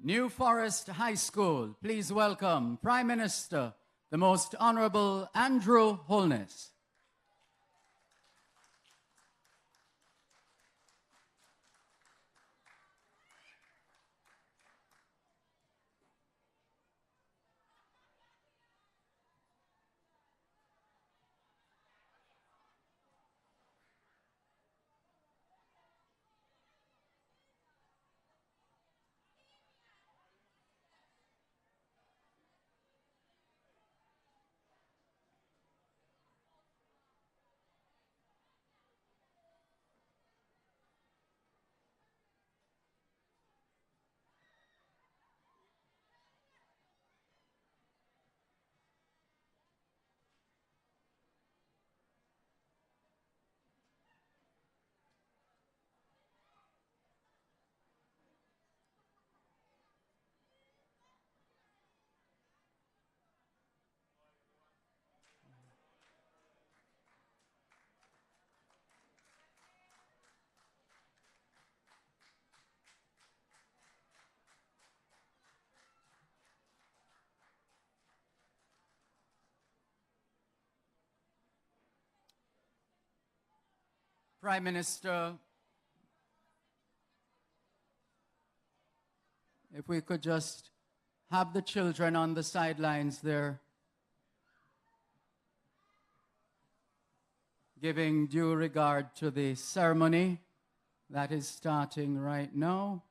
New Forest High School, please welcome Prime Minister, the Most Honourable Andrew Holness. Prime Minister, if we could just have the children on the sidelines there, giving due regard to the ceremony that is starting right now.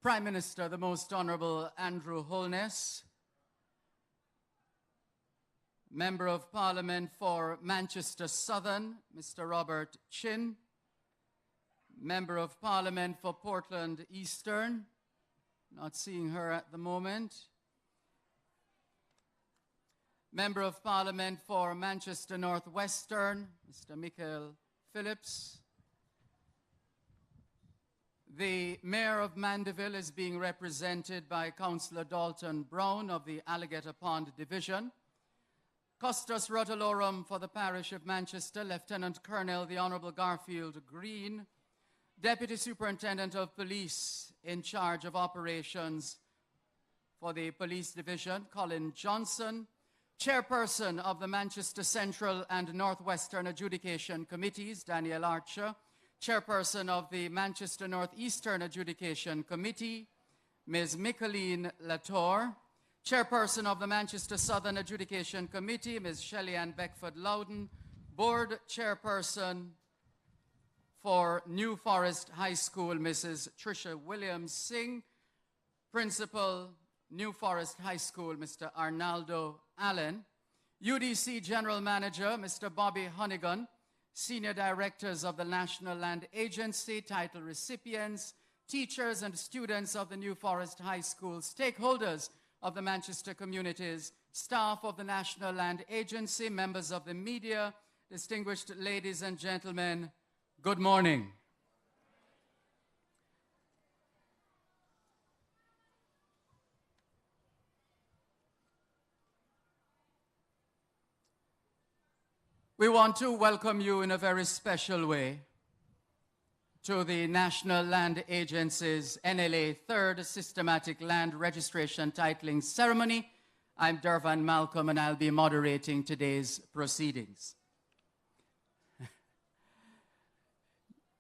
Prime Minister, the Most Honourable Andrew Holness, Member of Parliament for Manchester Southern, Mr. Robert Chin, Member of Parliament for Portland Eastern, not seeing her at the moment, Member of Parliament for Manchester North Western, Mr. Michael Phillips. The Mayor of Mandeville is being represented by Councillor Dalton Brown of the Alligator Pond Division. Custos Rotolorum for the Parish of Manchester, Lieutenant Colonel the Honourable Garfield Green. Deputy Superintendent of Police in charge of operations for the Police Division, Colin Johnson. Chairperson of the Manchester Central and Northwestern Adjudication Committees, Daniel Archer. Chairperson of the Manchester North Eastern Adjudication Committee, Ms. Micheline Latour. Chairperson of the Manchester Southern Adjudication Committee, Ms. Shelley-Ann Beckford-Loudon. Board Chairperson for New Forest High School, Mrs. Tricia Williams-Singh. Principal, New Forest High School, Mr. Arnaldo Allen. UDC General Manager, Mr. Bobby Honeygun. Senior Directors of the National Land Agency, title recipients, teachers and students of the New Forest High School, stakeholders of the Manchester communities, staff of the National Land Agency, members of the media, distinguished ladies and gentlemen, good morning. We want to welcome you in a very special way to the National Land Agency's NLA 3rd Systematic Land Registration Titling Ceremony. I'm Dervan Malcolm and I'll be moderating today's proceedings.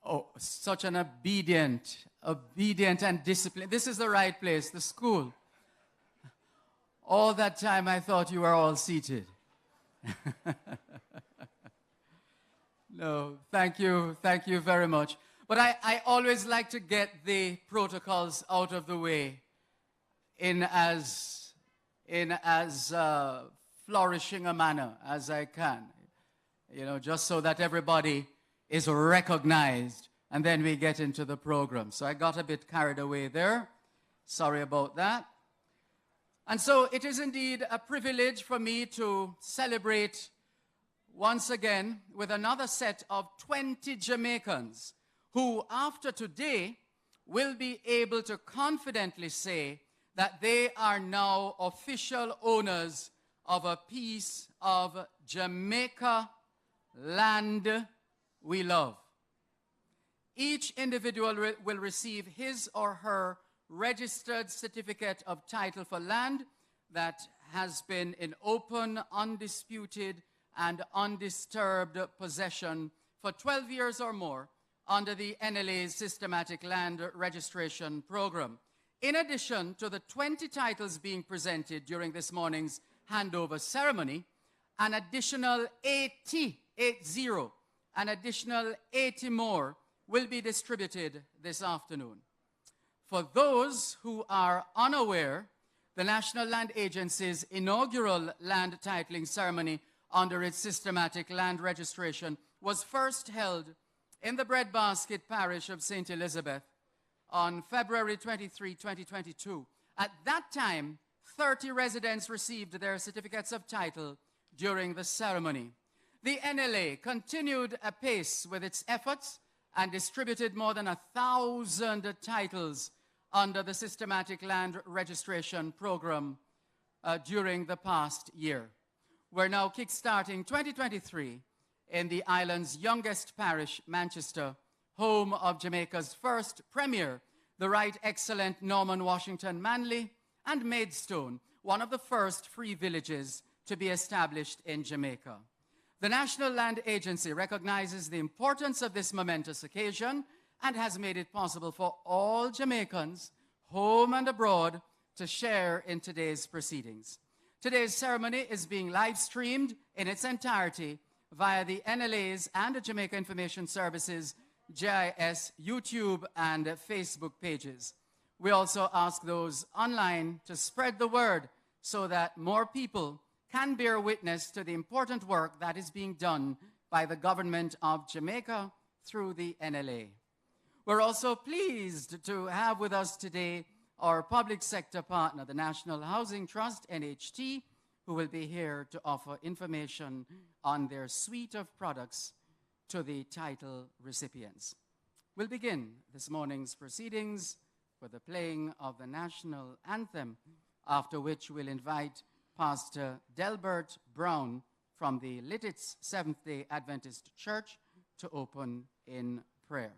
Oh, such an obedient and disciplined. This is the right place, the school. All that time I thought you were all seated. No, thank you very much. But I always like to get the protocols out of the way in as flourishing a manner as I can. You know, just so that everybody is recognized and then we get into the program. So I got a bit carried away there. Sorry about that. And so it is indeed a privilege for me to celebrate once again with another set of 20 Jamaicans who, after today, will be able to confidently say that they are now official owners of a piece of Jamaica land we love. Each individual will receive his or her registered certificate of title for land that has been in open, undisputed, and undisturbed possession for 12 years or more under the NLA's Systematic Land Registration Program. In addition to the 20 titles being presented during this morning's handover ceremony, an additional 80 more will be distributed this afternoon. For those who are unaware, the National Land Agency's inaugural land titling ceremony under its Systematic Land Registration was first held in the Breadbasket Parish of St. Elizabeth on February 23, 2022. At that time, 30 residents received their certificates of title during the ceremony. The NLA continued apace with its efforts and distributed more than 1,000 titles under the Systematic Land Registration Program during the past year. We're now kickstarting 2023 in the island's youngest parish, Manchester, home of Jamaica's first premier, the Right Excellent Norman Washington Manley, and Maidstone, one of the first free villages to be established in Jamaica. The National Land Agency recognizes the importance of this momentous occasion and has made it possible for all Jamaicans, home and abroad, to share in today's proceedings. Today's ceremony is being live-streamed in its entirety via the NLA's and the Jamaica Information Services GIS YouTube and Facebook pages. We also ask those online to spread the word so that more people can bear witness to the important work that is being done by the government of Jamaica through the NLA. We're also pleased to have with us today our public sector partner, the National Housing Trust, NHT, who will be here to offer information on their suite of products to the title recipients. We'll begin this morning's proceedings with the playing of the national anthem, after which we'll invite Pastor Delbert Brown from the Lidditz Seventh-day Adventist Church to open in prayer.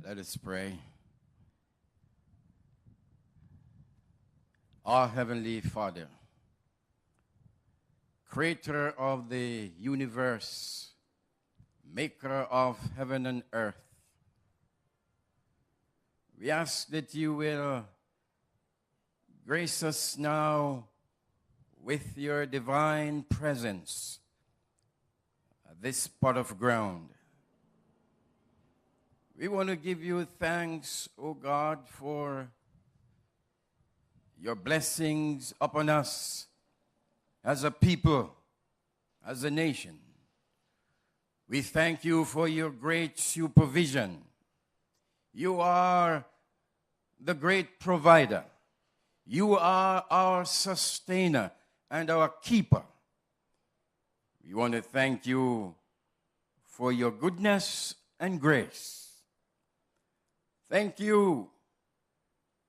Let us pray. Our Heavenly Father, Creator of the universe, Maker of heaven and earth, we ask that you will grace us now with your divine presence at this spot of ground. We want to give you thanks, O God, for your blessings upon us as a people, as a nation. We thank you for your great supervision, You are the great provider. You are our sustainer and our keeper. We want to thank you for your goodness and grace. Thank you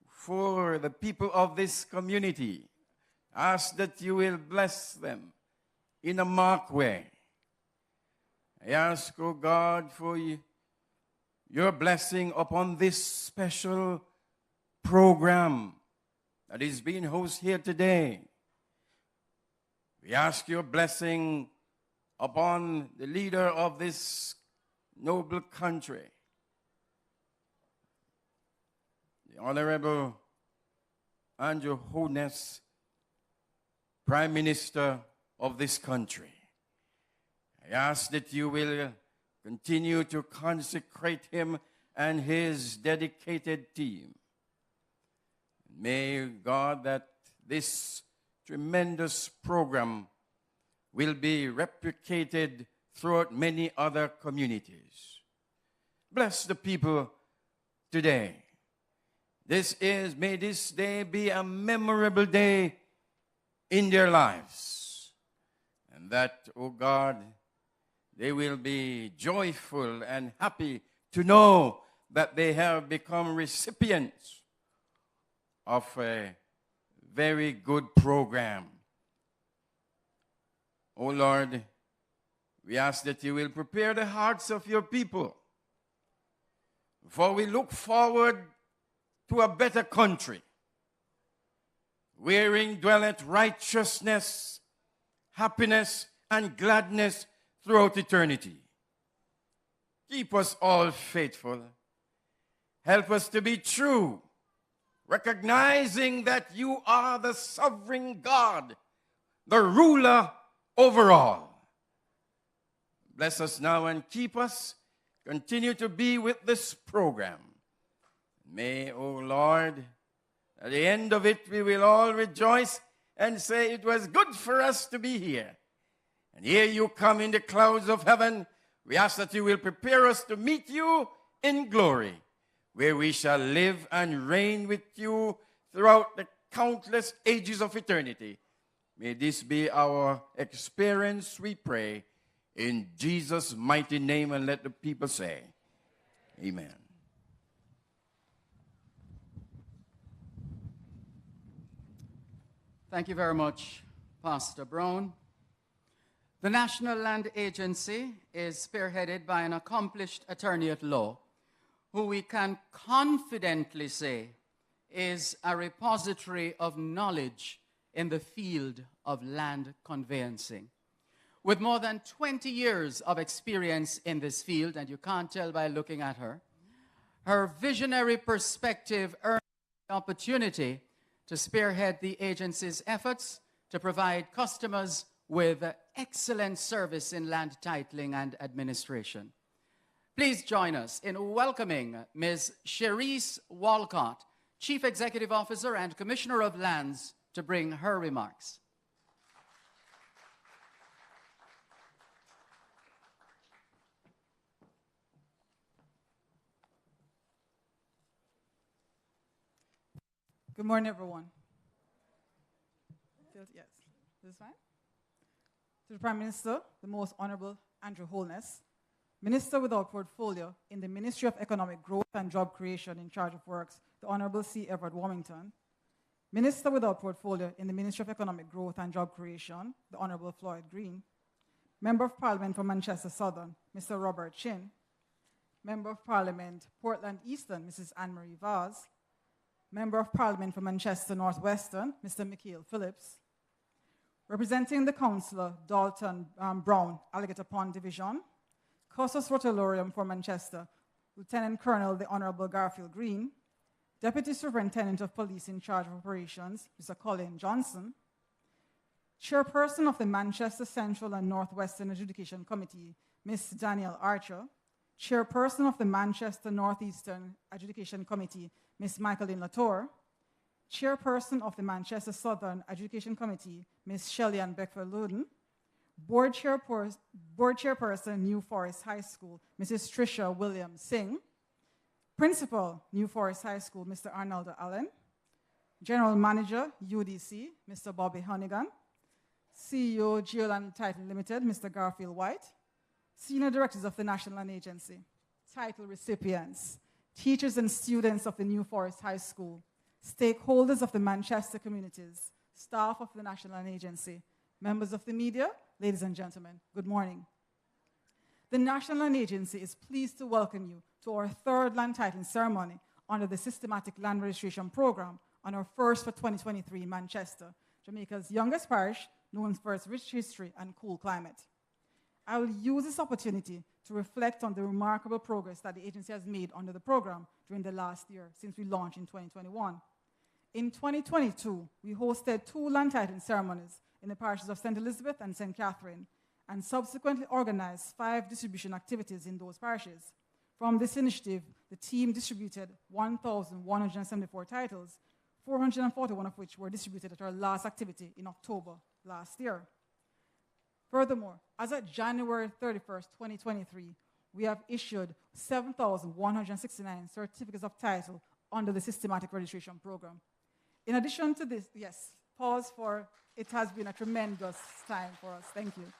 for the people of this community. Ask that you will bless them in a marked way. I ask, oh God, for your blessing upon this special program that is being hosted here today. We ask your blessing upon the leader of this noble country, the Honourable Andrew Holness, Prime Minister of this country. I ask that you will continue to consecrate him and his dedicated team. May God, that this tremendous program will be replicated throughout many other communities. Bless the people today. May this day be a memorable day in their lives. And that, oh God, they will be joyful and happy to know that they have become recipients of a very good program. Oh Lord, we ask that you will prepare the hearts of your people, for we look forward to a better country, wherein dwelleth righteousness, happiness, and gladness throughout eternity. Keep us all faithful. Help us to be true, recognizing that you are the sovereign God, the ruler over all. Bless us now and keep us. Continue to be with this program. May, O Lord, at the end of it, we will all rejoice and say it was good for us to be here. And here you come in the clouds of heaven. We ask that you will prepare us to meet you in glory, where we shall live and reign with you throughout the countless ages of eternity. May this be our experience, we pray, in Jesus' mighty name, and let the people say, amen. Thank you very much, Pastor Brown. The National Land Agency is spearheaded by an accomplished attorney at law, who we can confidently say is a repository of knowledge in the field of land conveyancing. With more than 20 years of experience in this field, and you can't tell by looking at her, her visionary perspective earned the opportunity to spearhead the agency's efforts to provide customers with excellent service in land titling and administration. Please join us in welcoming Ms. Cherise Walcott, Chief Executive Officer and Commissioner of Lands, to bring her remarks. Good morning, everyone. Yes, this is fine. To the Prime Minister, the Most Honourable Andrew Holness, Minister without portfolio in the Ministry of Economic Growth and Job Creation in charge of works, the Honourable C. Everett Warmington, Minister without portfolio in the Ministry of Economic Growth and Job Creation, the Honourable Floyd Green, Member of Parliament for Manchester Southern, Mr. Robert Chin, Member of Parliament, Portland Eastern, Mrs. Anne-Marie Vaz, Member of Parliament for Manchester Northwestern, Mr. Mikhail Phillips, representing the Councillor Dalton Brown, Alligator Pond Division, Cursus Rotolorium for Manchester, Lieutenant Colonel the Honourable Garfield Green, Deputy Superintendent of Police in charge of operations, Mr. Colin Johnson, Chairperson of the Manchester Central and Northwestern Adjudication Committee, Ms. Danielle Archer, Chairperson of the Manchester Northeastern Adjudication Committee, Ms. Michaeline Latour, Chairperson of the Manchester Southern Adjudication Committee, Ms. Shelley-Ann Beckford-Luden, Board Chairperson, New Forest High School, Mrs. Tricia Williams Singh, Principal, New Forest High School, Mr. Arnaldo Allen. General Manager, UDC, Mr. Bobby Honnigan. CEO, Geoland Title Limited, Mr. Garfield White. Senior Directors of the National Land Agency. Title recipients, teachers and students of the New Forest High School, stakeholders of the Manchester communities, staff of the National Land Agency, members of the media, ladies and gentlemen, good morning. The National Land Agency is pleased to welcome you to our third land titling ceremony under the Systematic Land Registration Program on our first for 2023 in Manchester, Jamaica's youngest parish, known for its rich history and cool climate. I will use this opportunity to reflect on the remarkable progress that the agency has made under the program during the last year since we launched in 2021. In 2022, we hosted 2 land titling ceremonies in the parishes of St. Elizabeth and St. Catherine, and subsequently organized 5 distribution activities in those parishes. From this initiative, the team distributed 1,174 titles, 441 of which were distributed at our last activity in October last year. Furthermore, as of January 31st, 2023, we have issued 7,169 certificates of title under the Systematic Registration Program. In addition to this, yes, pause for, it has been a tremendous time for us. Thank you.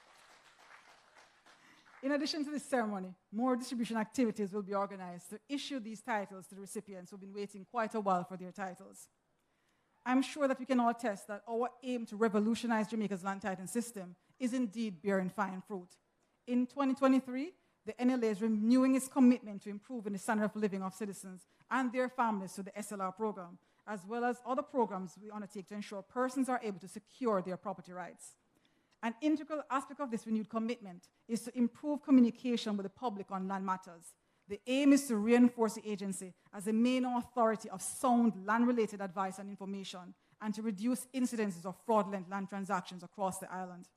In addition to this ceremony, more distribution activities will be organized to issue these titles to the recipients who've been waiting quite a while for their titles. I'm sure that we can all attest that our aim to revolutionize Jamaica's land titling system is indeed bearing fine fruit. In 2023, the NLA is renewing its commitment to improving the standard of living of citizens and their families through the SLR program, as well as other programs we undertake to ensure persons are able to secure their property rights. An integral aspect of this renewed commitment is to improve communication with the public on land matters. The aim is to reinforce the agency as the main authority of sound land-related advice and information, and to reduce incidences of fraudulent land transactions across the island.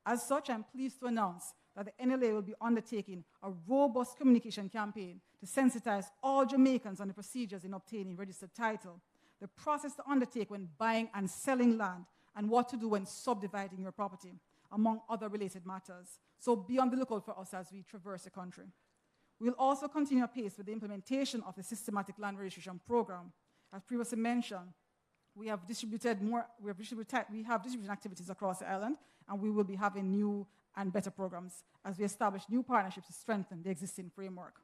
As such, I'm pleased to announce that the NLA will be undertaking a robust communication campaign to sensitize all Jamaicans on the procedures in obtaining registered title, the process to undertake when buying and selling land, and what to do when subdividing your property, among other related matters. So be on the lookout for us as we traverse the country. We'll also continue apace with the implementation of the Systematic Land Registration Program. As previously mentioned, we have distribution activities across the island, and we will be having new and better programs as we establish new partnerships to strengthen the existing framework.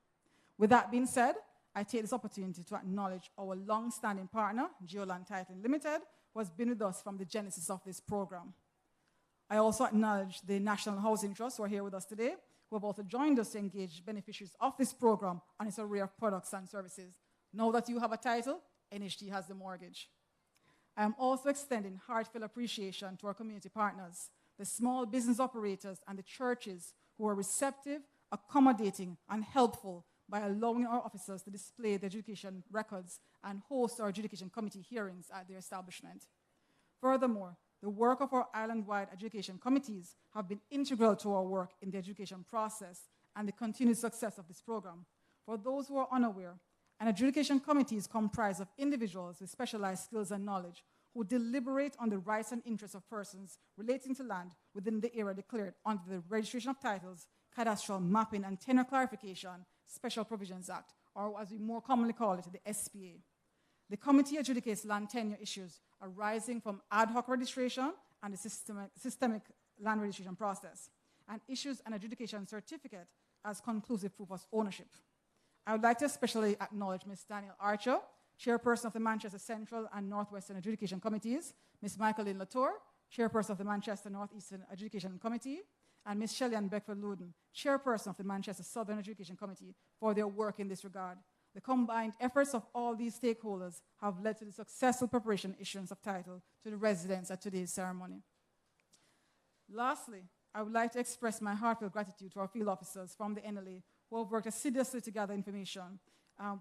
With that being said, I take this opportunity to acknowledge our long-standing partner, Geoland Title Limited, who has been with us from the genesis of this program. I also acknowledge the National Housing Trust, who are here with us today, who have also joined us to engage beneficiaries of this program on its array of products and services. Now that you have a title, NHT has the mortgage. I am also extending heartfelt appreciation to our community partners, the small business operators and the churches who are receptive, accommodating, and helpful by allowing our officers to display the education records and host our adjudication committee hearings at their establishment. Furthermore, the work of our island-wide adjudication committees have been integral to our work in the adjudication process and the continued success of this program. For those who are unaware, an adjudication committee is comprised of individuals with specialized skills and knowledge who deliberate on the rights and interests of persons relating to land within the area declared under the Registration of Titles, Cadastral Mapping and Tenure Clarification Special Provisions Act, or as we more commonly call it, the SPA. The committee adjudicates land tenure issues arising from ad hoc registration and the systemic land registration process, and issues an adjudication certificate as conclusive proof of ownership. I would like to especially acknowledge Ms. Danielle Archer, Chairperson of the Manchester Central and Northwestern Adjudication Committees, Ms. Michaeline Latour, Chairperson of the Manchester Northeastern Adjudication Committee, and Ms. Shelley-Ann Beckford-Luden, Chairperson of the Manchester Southern Adjudication Committee, for their work in this regard. The combined efforts of all these stakeholders have led to the successful preparation and issuance of title to the residents at today's ceremony. Lastly, I would like to express my heartfelt gratitude to our field officers from the NLA who have worked assiduously to gather information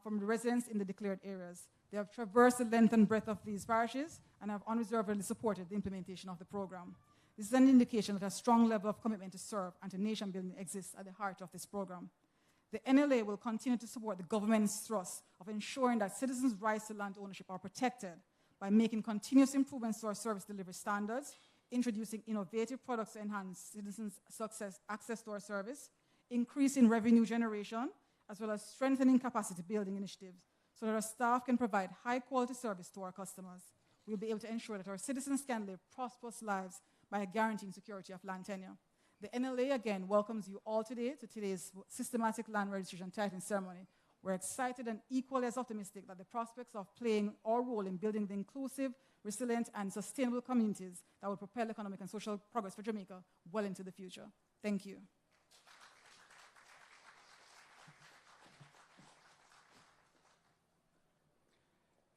from the residents in the declared areas. They have traversed the length and breadth of these parishes and have unreservedly supported the implementation of the program. This is an indication that a strong level of commitment to serve and to nation building exists at the heart of this program. The NLA will continue to support the government's thrust of ensuring that citizens' rights to land ownership are protected by making continuous improvements to our service delivery standards, introducing innovative products to enhance citizens' access to our service, increasing revenue generation, as well as strengthening capacity building initiatives so that our staff can provide high-quality service to our customers. We'll be able to ensure that our citizens can live prosperous lives by guaranteeing security of land tenure. The NLA again welcomes you all today to today's systematic land registration titling ceremony. We're excited and equally as optimistic that the prospects of playing our role in building the inclusive, resilient, and sustainable communities that will propel economic and social progress for Jamaica well into the future. Thank you.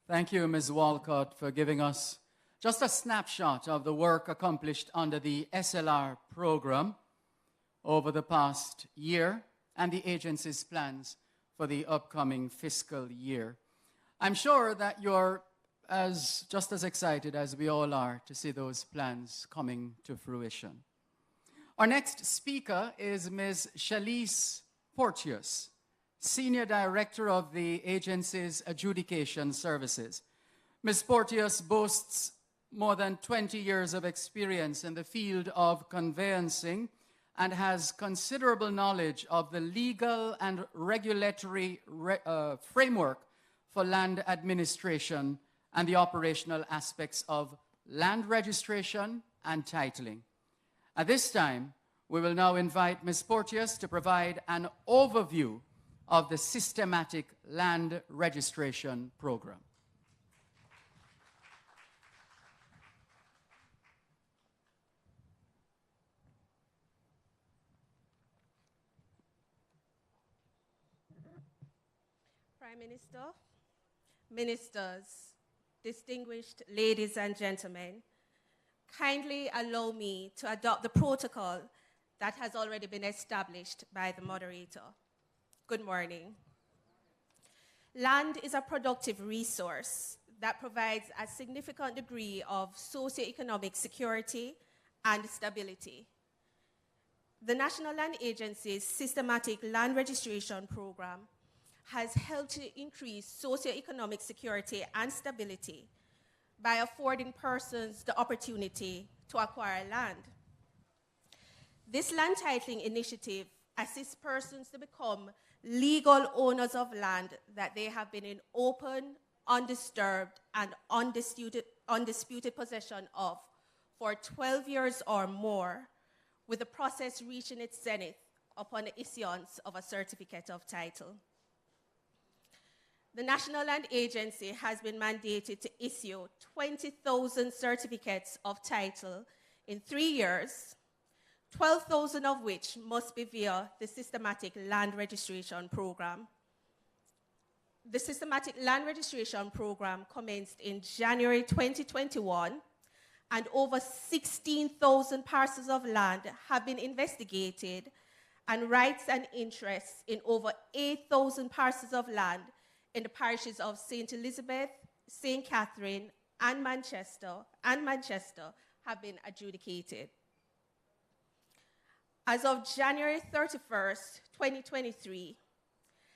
Thank you, Ms. Walcott, for giving us just a snapshot of the work accomplished under the SLR program over the past year and the agency's plans for the upcoming fiscal year. I'm sure that you're just as excited as we all are to see those plans coming to fruition. Our next speaker is Ms. Shalise Porteous, Senior Director of the agency's Adjudication Services. Ms. Porteous boasts more than 20 years of experience in the field of conveyancing and has considerable knowledge of the legal and regulatory framework for land administration and the operational aspects of land registration and titling. At this time, we will now invite Ms. Porteous to provide an overview of the Systematic Land Registration Program. Prime Minister, ministers, distinguished ladies and gentlemen, kindly allow me to adopt the protocol that has already been established by the moderator. Good morning. Land is a productive resource that provides a significant degree of socioeconomic security and stability. The National Land Agency's Systematic Land Registration Program has helped to increase socioeconomic security and stability by affording persons the opportunity to acquire land. This land titling initiative assists persons to become legal owners of land that they have been in open, undisturbed, and undisputed possession of for 12 years or more, with the process reaching its zenith upon the issuance of a certificate of title. The National Land Agency has been mandated to issue 20,000 certificates of title in 3 years, 12,000 of which must be via the Systematic Land Registration Program. The Systematic Land Registration Program commenced in January 2021, and over 16,000 parcels of land have been investigated, and rights and interests in over 8,000 parcels of land in the parishes of St. Elizabeth, St. Catherine, and Manchester have been adjudicated. As of January 31st, 2023,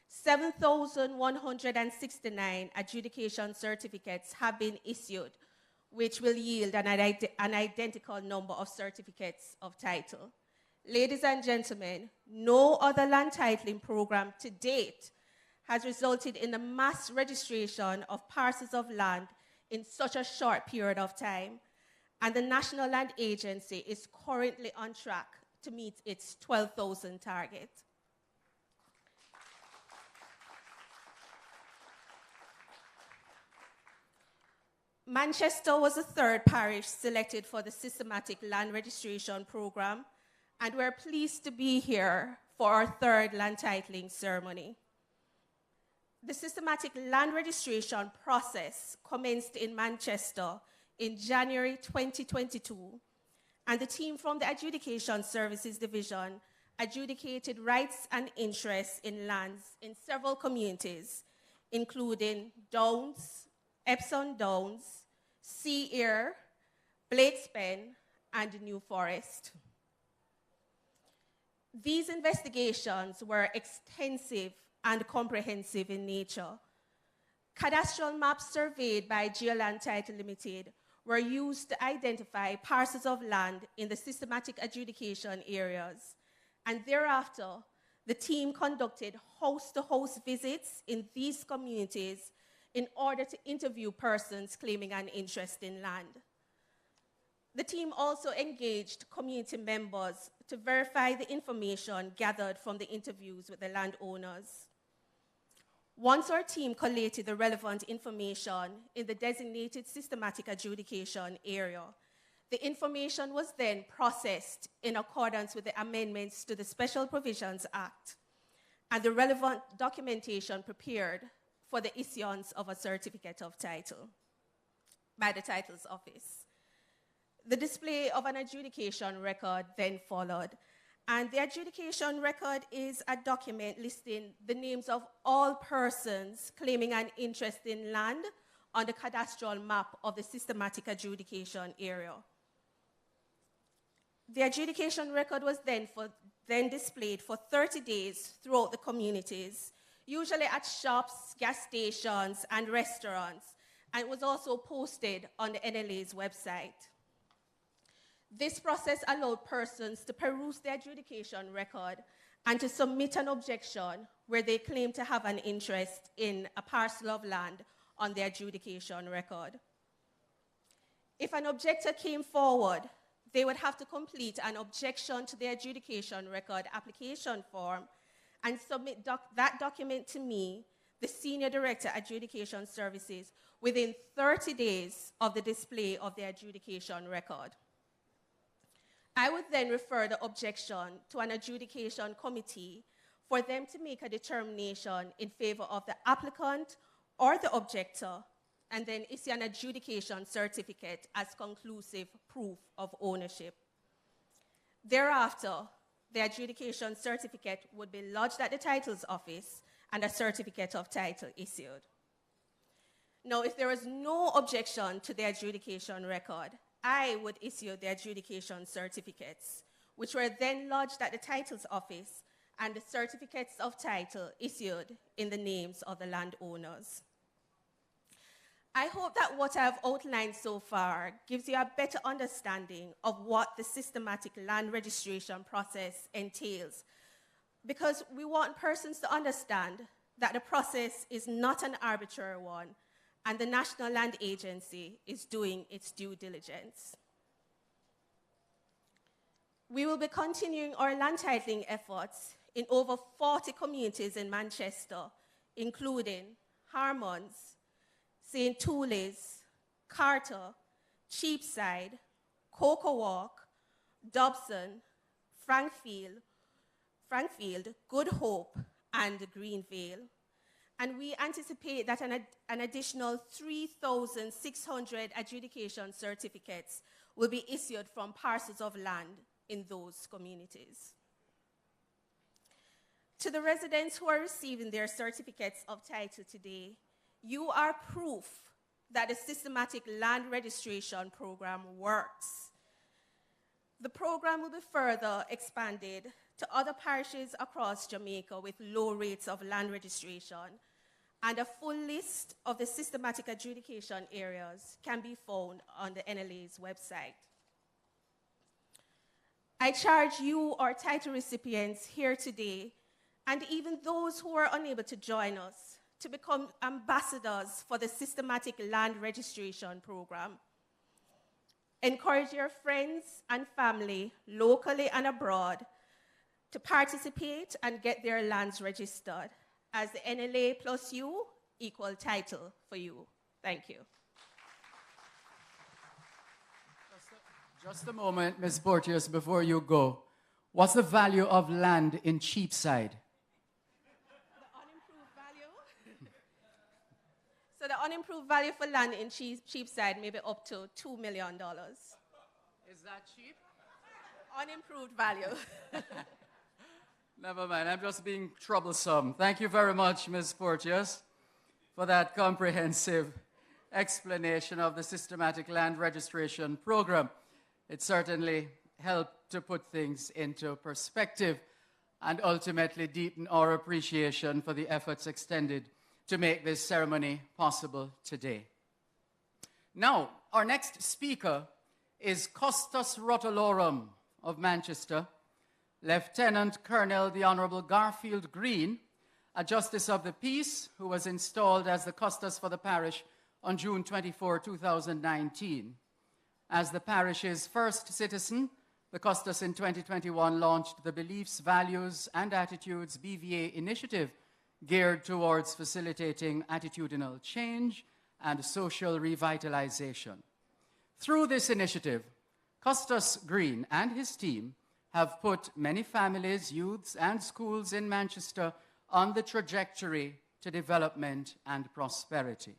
7,169 adjudication certificates have been issued, which will yield an identical number of certificates of title. Ladies and gentlemen, no other land titling program to date has resulted in the mass registration of parcels of land in such a short period of time, and the National Land Agency is currently on track to meet its 12,000 target. Manchester was the third parish selected for the Systematic Land Registration Program, and we're pleased to be here for our third land titling ceremony. The Systematic Land Registration process commenced in Manchester in January 2022, and the team from the Adjudication Services Division adjudicated rights and interests in lands in several communities, including Downs, Epsom Downs, Sea Ear, Blakespen, and New Forest. These investigations were extensive and comprehensive in nature. Cadastral maps surveyed by Geoland Title Limited were used to identify parcels of land in the systematic adjudication areas, and thereafter, the team conducted house-to-house visits in these communities in order to interview persons claiming an interest in land. The team also engaged community members to verify the information gathered from the interviews with the landowners. Once our team collated the relevant information in the designated Systematic Adjudication Area, the information was then processed in accordance with the amendments to the Special Provisions Act and the relevant documentation prepared for the issuance of a certificate of title by the Titles Office. The display of an adjudication record then followed, and the adjudication record is a document listing the names of all persons claiming an interest in land on the cadastral map of the Systematic Adjudication Area. The adjudication record was then displayed for 30 days throughout the communities, usually at shops, gas stations, and restaurants, and it was also posted on the NLA's website. This process allowed persons to peruse the adjudication record and to submit an objection where they claim to have an interest in a parcel of land on the adjudication record. If an objector came forward, they would have to complete an objection to the adjudication record application form and submit that document to me, the Senior Director, Adjudication Services, within 30 days of the display of the adjudication record. I would then refer the objection to an adjudication committee for them to make a determination in favor of the applicant or the objector, and then issue an adjudication certificate as conclusive proof of ownership. Thereafter, the adjudication certificate would be lodged at the Titles Office and a certificate of title issued. Now, if there is no objection to the adjudication record, I would issue the adjudication certificates, which were then lodged at the Titles Office and the certificates of title issued in the names of the landowners. I hope that what I've outlined so far gives you a better understanding of what the systematic land registration process entails, because we want persons to understand that the process is not an arbitrary one, and the National Land Agency is doing its due diligence. We will be continuing our land titling efforts in over 40 communities in Manchester, including Harmons, St. Tullys, Carter, Cheapside, Cocoa Walk, Dobson, Frankfield, Good Hope, and Greenvale. And we anticipate that an additional 3,600 adjudication certificates will be issued from parcels of land in those communities. To the residents who are receiving their certificates of title today, you are proof that the systematic land registration program works. The program will be further expanded to other parishes across Jamaica with low rates of land registration, and a full list of the systematic adjudication areas can be found on the NLA's website. I charge you, our title recipients here today, and even those who are unable to join us, to become ambassadors for the systematic land registration program. Encourage your friends and family, locally and abroad, to participate and get their lands registered, as the NLA plus you equal title for you. Thank you. Just a moment, Ms. Porteous, before you go. What's the value of land in Cheapside? The unimproved value? So the unimproved value for land in Cheapside may be up to $2 million. Is that cheap? Unimproved value. Never mind, I'm just being troublesome. Thank you very much, Ms. Porteous, for that comprehensive explanation of the systematic land registration program. It certainly helped to put things into perspective and ultimately deepen our appreciation for the efforts extended to make this ceremony possible today. Now, our next speaker is Costas Rotolorum of Manchester, Lieutenant Colonel the Honorable Garfield Green, a Justice of the Peace who was installed as the Custos for the parish on June 24, 2019. As the parish's first citizen, the Custos in 2021 launched the Beliefs, Values, and Attitudes BVA initiative geared towards facilitating attitudinal change and social revitalization. Through this initiative, Custos Green and his team have put many families, youths, and schools in Manchester on the trajectory to development and prosperity.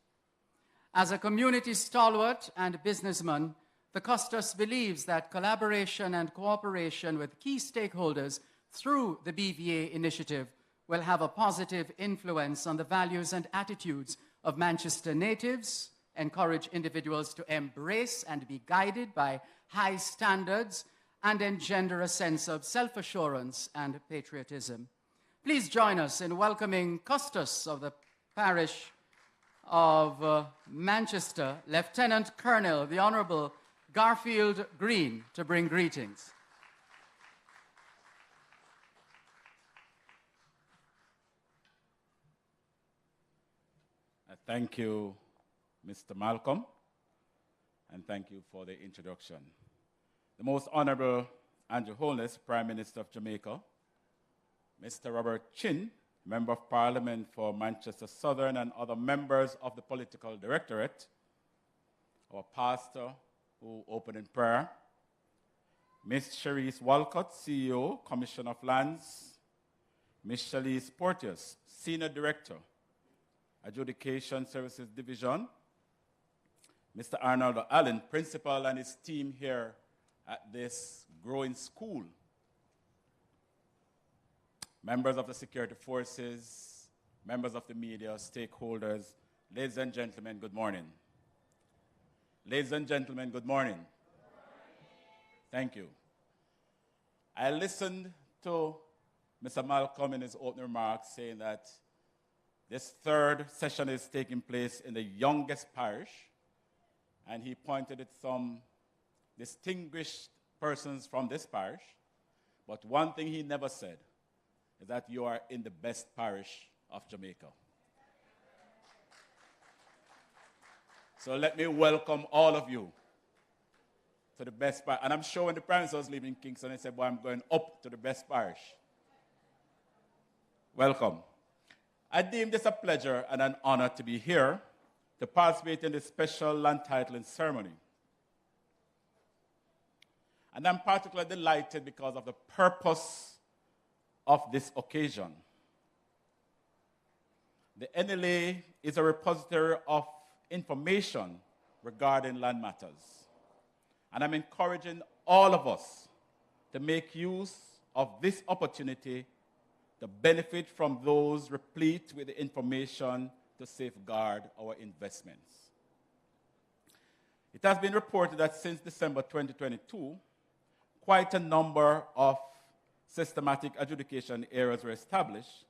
As a community stalwart and businessman, the Custos believes that collaboration and cooperation with key stakeholders through the BVA initiative will have a positive influence on the values and attitudes of Manchester natives, encourage individuals to embrace and be guided by high standards, and engender a sense of self-assurance and patriotism. Please join us in welcoming Custos of the parish of Manchester, Lieutenant Colonel the Honorable Garfield Green, to bring greetings. Thank you, Mr. Malcolm, and thank you for the introduction. The Most Honourable Andrew Holness, Prime Minister of Jamaica, Mr. Robert Chin, Member of Parliament for Manchester Southern, and other members of the Political Directorate, our pastor who opened in prayer, Ms. Cherise Walcott, CEO, Commission of Lands, Ms. Shalise Porteous, Senior Director, Adjudication Services Division, Mr. Arnaldo Allen, Principal, and his team here at this growing school, members of the security forces, members of the media, stakeholders, ladies and gentlemen, good morning. Ladies and gentlemen, good morning. Thank you. I listened to Mr. Malcolm in his opening remarks saying that this third session is taking place in the youngest parish, and he pointed at some distinguished persons from this parish, but one thing he never said is that you are in the best parish of Jamaica. So let me welcome all of you to the best parish. And I'm sure when the Prime Minister was leaving Kingston, he said, well, I'm going up to the best parish. Welcome. I deem this a pleasure and an honor to be here to participate in this special land titling ceremony. And I'm particularly delighted because of the purpose of this occasion. The NLA is a repository of information regarding land matters. And I'm encouraging all of us to make use of this opportunity to benefit from those replete with the information to safeguard our investments. It has been reported that since December 2022, quite a number of systematic adjudication areas were established,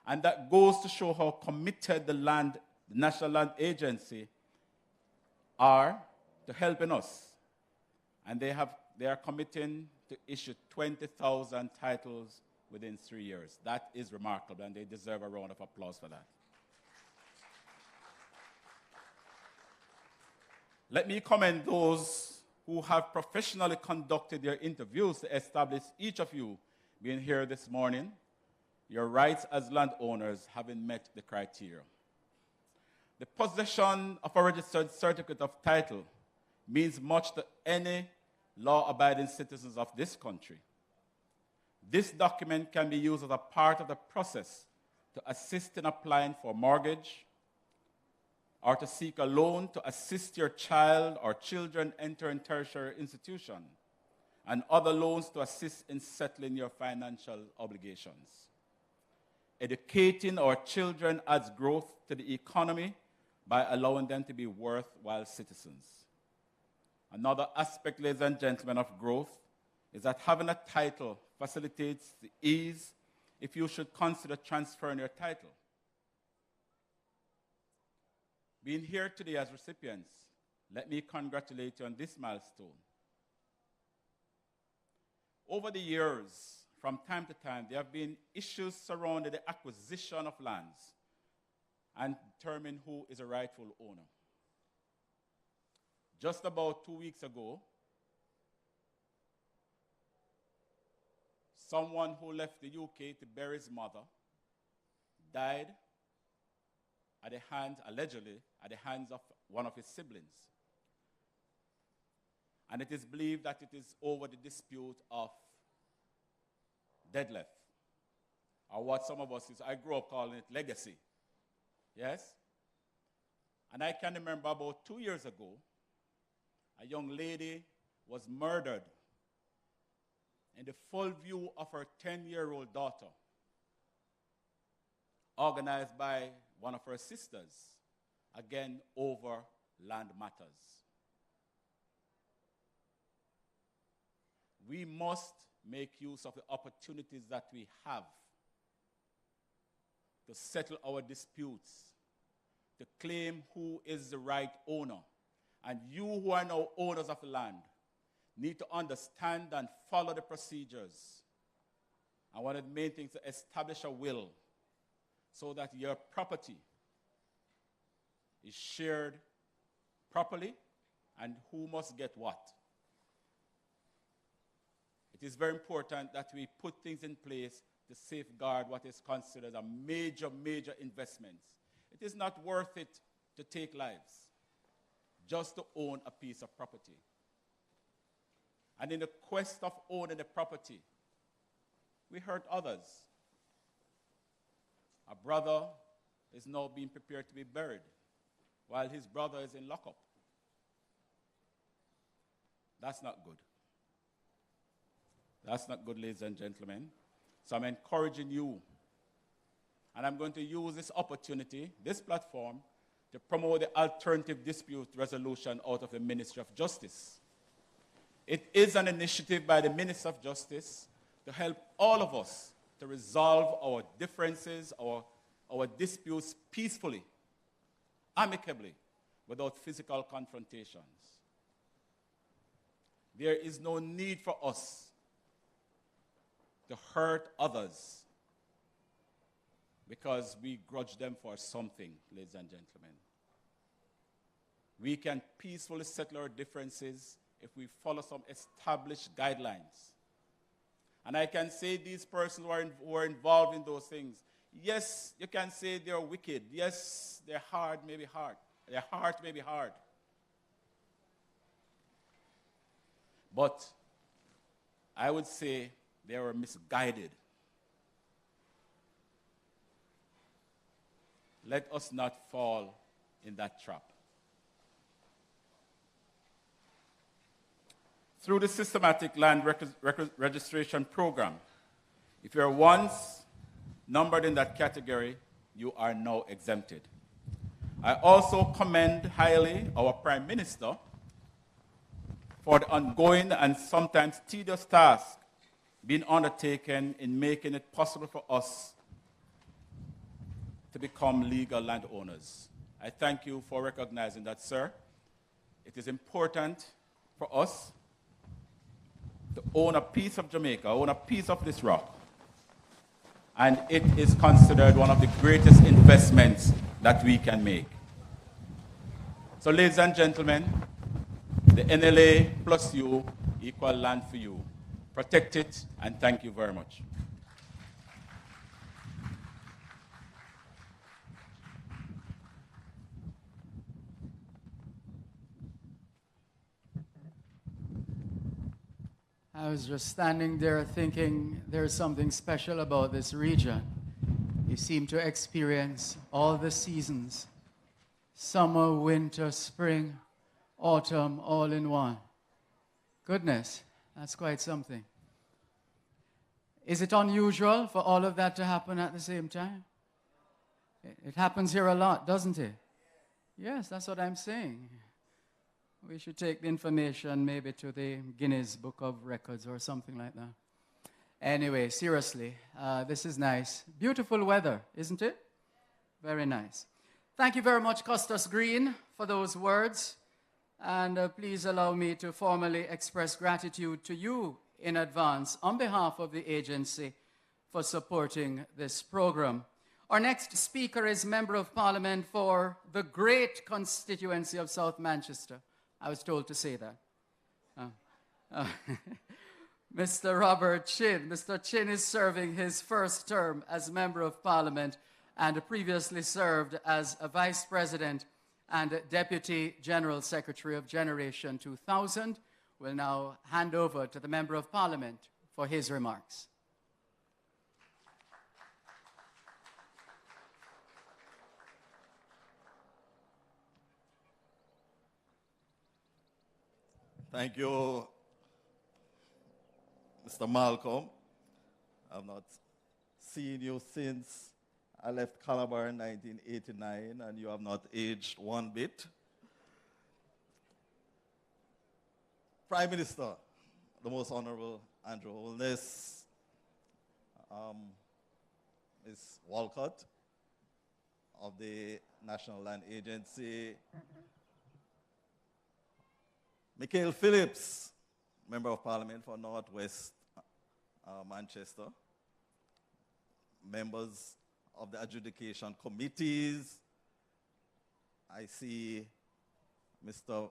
and that goes to show how committed the National Land Agency are to helping us. And they are committing to issue 20,000 titles within 3 years. That is remarkable, and they deserve a round of applause for that. Let me commend those who have professionally conducted their interviews to establish each of you being here this morning, your rights as landowners having met the criteria. The possession of a registered certificate of title means much to any law-abiding citizens of this country. This document can be used as a part of the process to assist in applying for a mortgage, or to seek a loan to assist your child or children entering tertiary institution, and other loans to assist in settling your financial obligations. Educating our children adds growth to the economy by allowing them to be worthwhile citizens. Another aspect, ladies and gentlemen, of growth is that having a title facilitates the ease if you should consider transferring your title. Being here today as recipients, let me congratulate you on this milestone. Over the years, from time to time, there have been issues surrounding the acquisition of lands and determine who is a rightful owner. Just about 2 weeks ago, someone who left the UK to bury his mother died at the hands, allegedly, at the hands of one of his siblings. And it is believed that it is over the dispute of deadlift, or what some of us, I grew up calling it legacy. Yes? And I can remember about 2 years ago, a young lady was murdered in the full view of her 10-year-old daughter, organized by one of her sisters, again over land matters. We must make use of the opportunities that we have to settle our disputes, to claim who is the right owner. And you who are now owners of the land need to understand and follow the procedures. And one of the main things, to establish a will so that your property is shared properly and who must get what. It is very important that we put things in place to safeguard what is considered a major, major investment. It is not worth it to take lives just to own a piece of property. And in the quest of owning the property, we hurt others. A brother is now being prepared to be buried while his brother is in lockup. That's not good. That's not good, ladies and gentlemen. So I'm encouraging you, and I'm going to use this opportunity, this platform, to promote the alternative dispute resolution out of the Ministry of Justice. It is an initiative by the Minister of Justice to help all of us to resolve our differences, our disputes peacefully, amicably, without physical confrontations. There is no need for us to hurt others because we grudge them for something, ladies and gentlemen. We can peacefully settle our differences if we follow some established guidelines. And I can say these persons who are involved in those things, yes, you can say they're wicked. Yes, their heart may be hard. Their heart may be hard. But I would say they were misguided. Let us not fall in that trap. Through the Systematic Land Registration Program, if you're once numbered in that category, you are now exempted. I also commend highly our Prime Minister for the ongoing and sometimes tedious task being undertaken in making it possible for us to become legal landowners. I thank you for recognizing that, sir. It is important for us to own a piece of Jamaica, own a piece of this rock. And it is considered one of the greatest investments that we can make. So, ladies and gentlemen, the NLA plus you equal land for you. Protect it, and thank you very much. I was just standing there thinking there's something special about this region. You seem to experience all the seasons: summer, winter, spring, autumn, all in one. Goodness, that's quite something. Is it unusual for all of that to happen at the same time? It happens here a lot, doesn't it? Yes, that's what I'm saying. We should take the information maybe to the Guinness Book of Records or something like that. Anyway, seriously, this is nice. Beautiful weather, isn't it? Very nice. Thank you very much, Custis Green, for those words. And please allow me to formally express gratitude to you, in advance on behalf of the agency for supporting this program. Our next speaker is Member of Parliament for the great constituency of South Manchester. I was told to say that. Mr. Robert Chin. Mr. Chin is serving his first term as Member of Parliament and previously served as a Vice President and Deputy General Secretary of Generation 2000. Will now hand over to the Member of Parliament for his remarks. Thank you, Mr. Malcolm. I've not seen you since I left Calabar in 1989, and you have not aged one bit. Prime Minister, the Most Honourable Andrew Holness, Ms. Walcott of the National Land Agency, Michael Phillips, Member of Parliament for North West Manchester, members of the adjudication committees. I see Mr.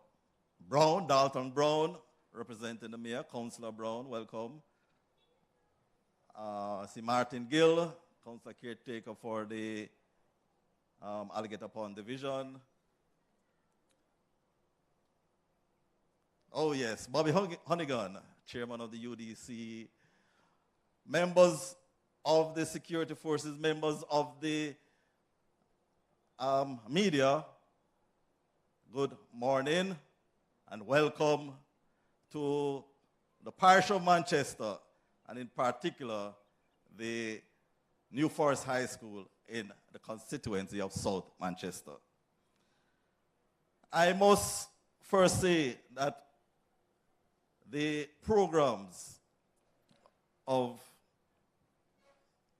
Brown, Dalton Brown, representing the Mayor, Councillor Brown, welcome. I see Martin Gill, Councillor Caretaker for the Alligator Pond Division. Oh yes, Bobby Honeygan, Chairman of the UDC, members of the security forces, members of the media, good morning and welcome to the parish of Manchester, and in particular the New Forest High School in the constituency of South Manchester. I must first say that the programs of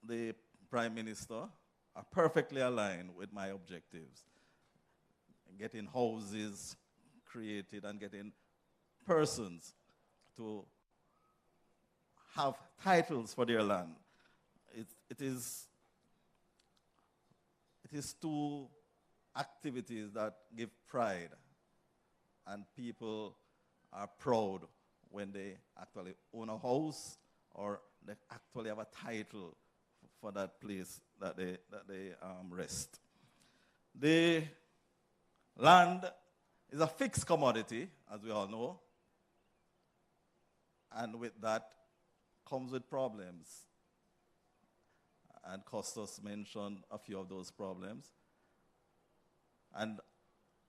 the Prime Minister are perfectly aligned with my objectives. Getting houses created and getting persons to have titles for their land. It is two activities that give pride, and people are proud when they actually own a house or they actually have a title for that place that they rest. The land is a fixed commodity, as we all know, and with that comes with problems. And Costas mentioned a few of those problems. And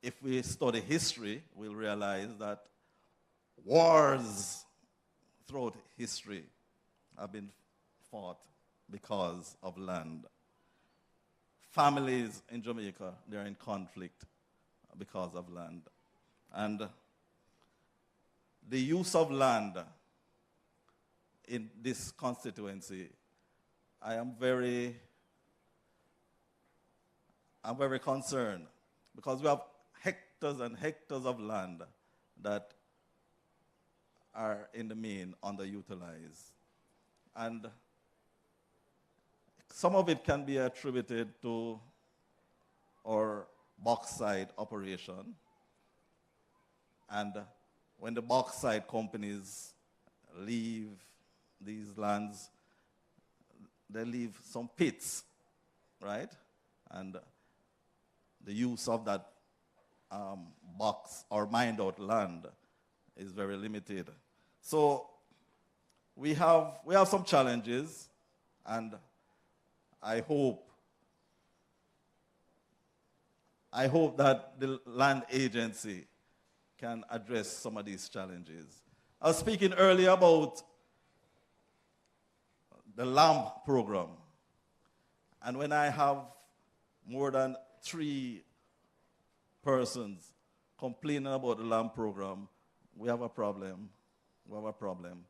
if we study history, we'll realize that wars throughout history have been fought because of land. Families in Jamaica, they're in conflict because of land. And the use of land in this constituency, I'm very concerned, because we have hectares and hectares of land that are in the main underutilized. And some of it can be attributed to our bauxite operation. And when the bauxite companies leave these lands, they leave some pits, right? And the use of that box or mined out land is very limited. So we have some challenges, and I hope that the land agency can address some of these challenges. I was speaking earlier about the LAMP program, and when I have more than 3 persons complaining about the LAMP program, we have a problem. We have a problem.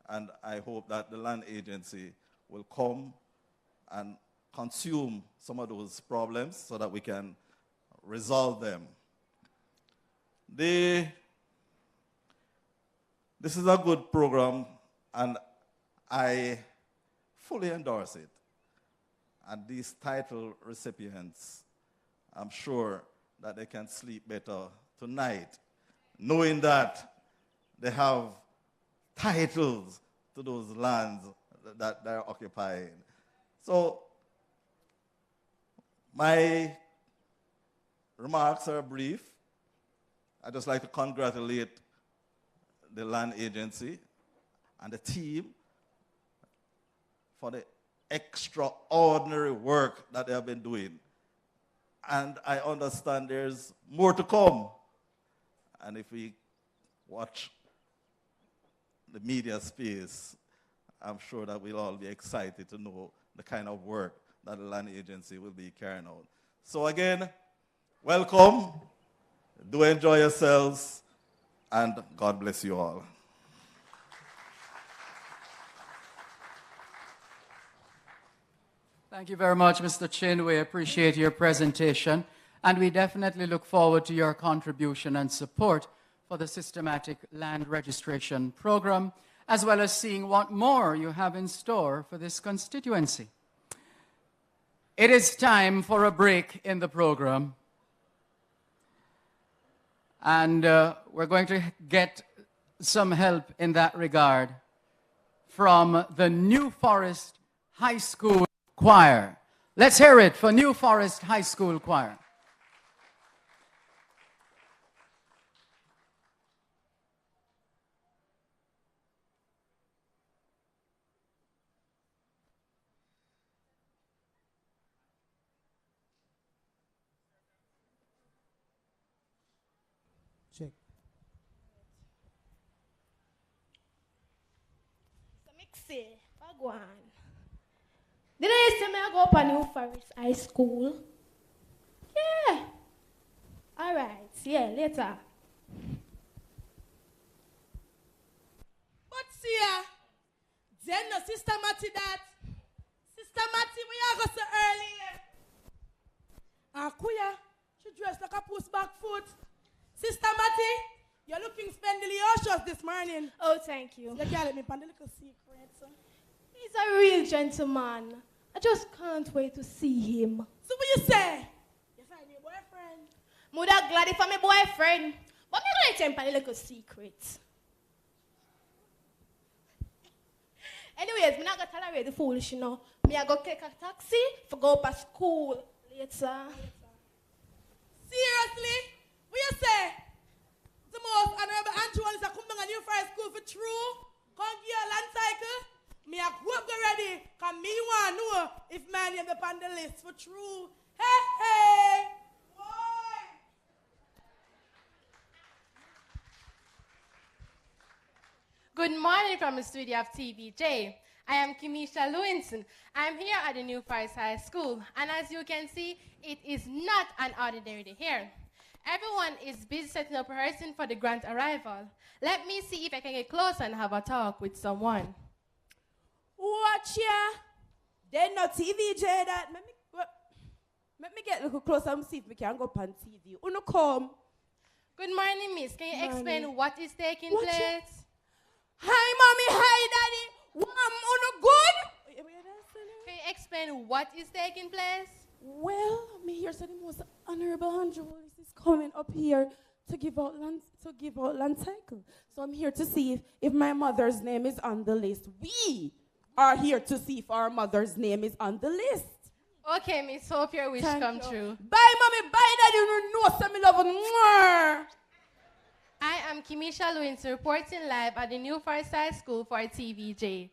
And I hope that the land agency will come and consume some of those problems so that we can resolve them. This is a good program, And I fully endorse it. And these title recipients, I'm sure that they can sleep better tonight, knowing that they have titles to those lands that they're occupying. So my remarks are brief. I'd just like to congratulate the land agency and the team for the extraordinary work that they have been doing. And I understand there's more to come. And if we watch the media space, I'm sure that we'll all be excited to know the kind of work that the land agency will be carrying out. So again, welcome. Do enjoy yourselves, and God bless you all. Thank you very much, Mr. Chin. We appreciate your presentation, and we definitely look forward to your contribution and support for the Systematic Land Registration Program, as well as seeing what more you have in store for this constituency. It is time for a break in the program, and we're going to get some help in that regard from the New Forest High School Choir. Let's hear it for New Forest High School Choir. Check. So Mixie, Bagwan. Did I say I go up a New Forest High School? Yeah. All right. Yeah, later. But see ya, then no systematic that. Systematic we are go so early. Kuya, she dressed like a puss back foot. Systematic, you're looking spendilious this morning. Oh, thank you. Look at me, pan the little secret. He's a real gentleman. I just can't wait to see him. So what you say? You find your boyfriend? Muda glad if I'm a boyfriend. But me going to tell him a little secret. Anyways, I'm not going to tolerate the foolish, you know. Me I go take a taxi for go up to school later. Seriously? What you say? The Most Honourable Andrew Holness is coming to New Forest School for true? Come give a land cycle? Me a go up ready, cause me want to know if my name is on the list for true. Hey, hey! Boy! Good morning from the studio of TVJ. I am Kimisha Lewinson. I'm here at the New Forest High School, and as you can see, it is not an ordinary day here. Everyone is busy setting up rehearsing for the grand arrival. Let me see if I can get close and have a talk with someone. Watch ya! They no TVJ that. Let me get a little closer and see if we can go up on TV. Uno come. Good morning, miss. Can you explain what is taking place? Hi, mommy. Hi, daddy. Uno good? Can you explain what is taking place? Well, me here so the Most Honourable Andrew Holness is coming up here to give out land cycle. So I'm here to see if my mother's name is on the list. We are here to see if our mother's name is on the list. Okay, miss. Hope your wish come true. Bye, mommy. Bye, daddy. You know some love. I am Kimisha Lewins reporting live at the New Forest High School for TVJ.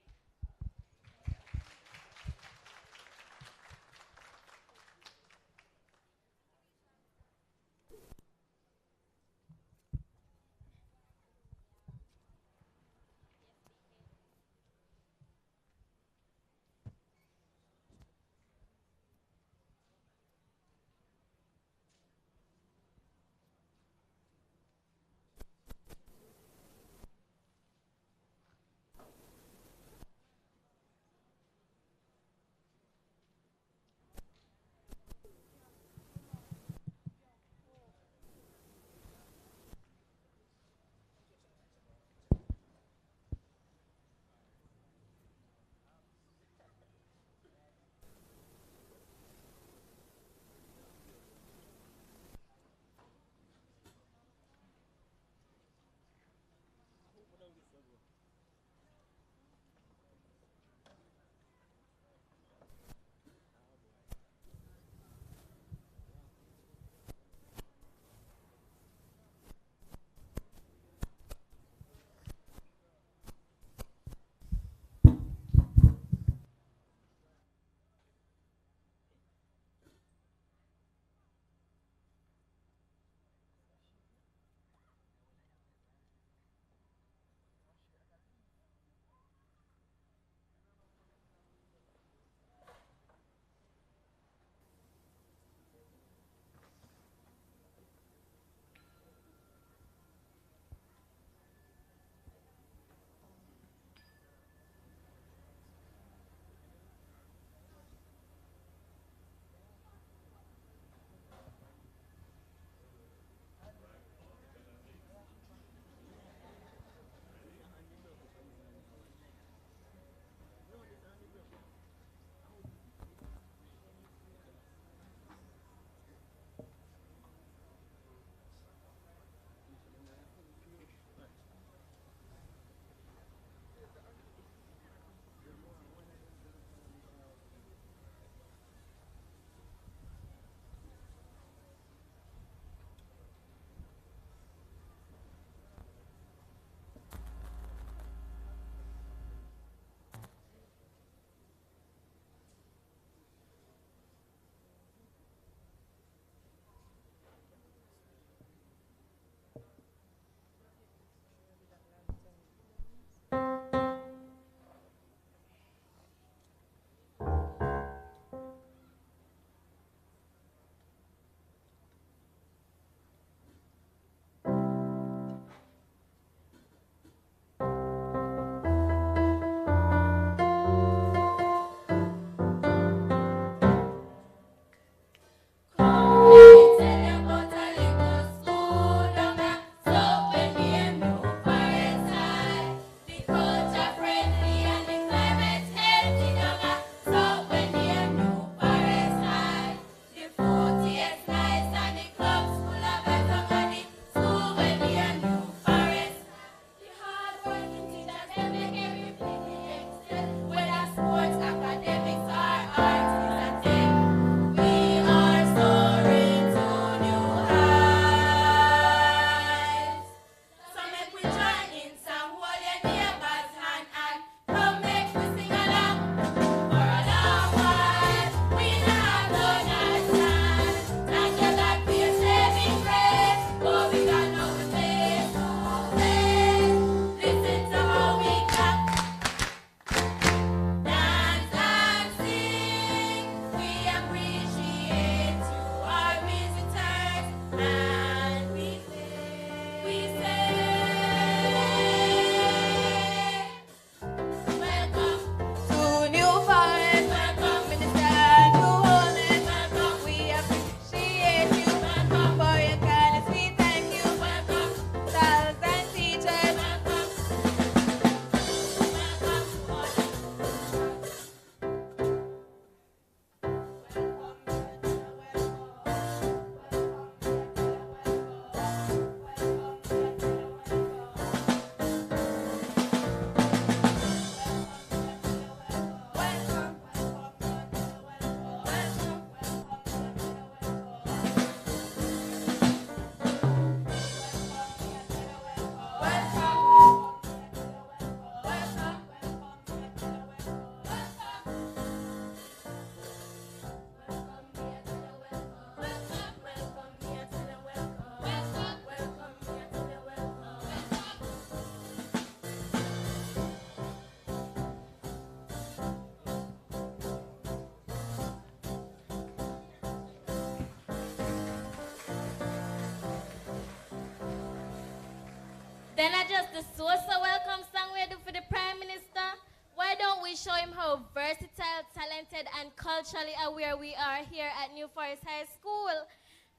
Then I just the so-so welcome song we do for the Prime Minister. Why don't we show him how versatile, talented, and culturally aware we are here at New Forest High School?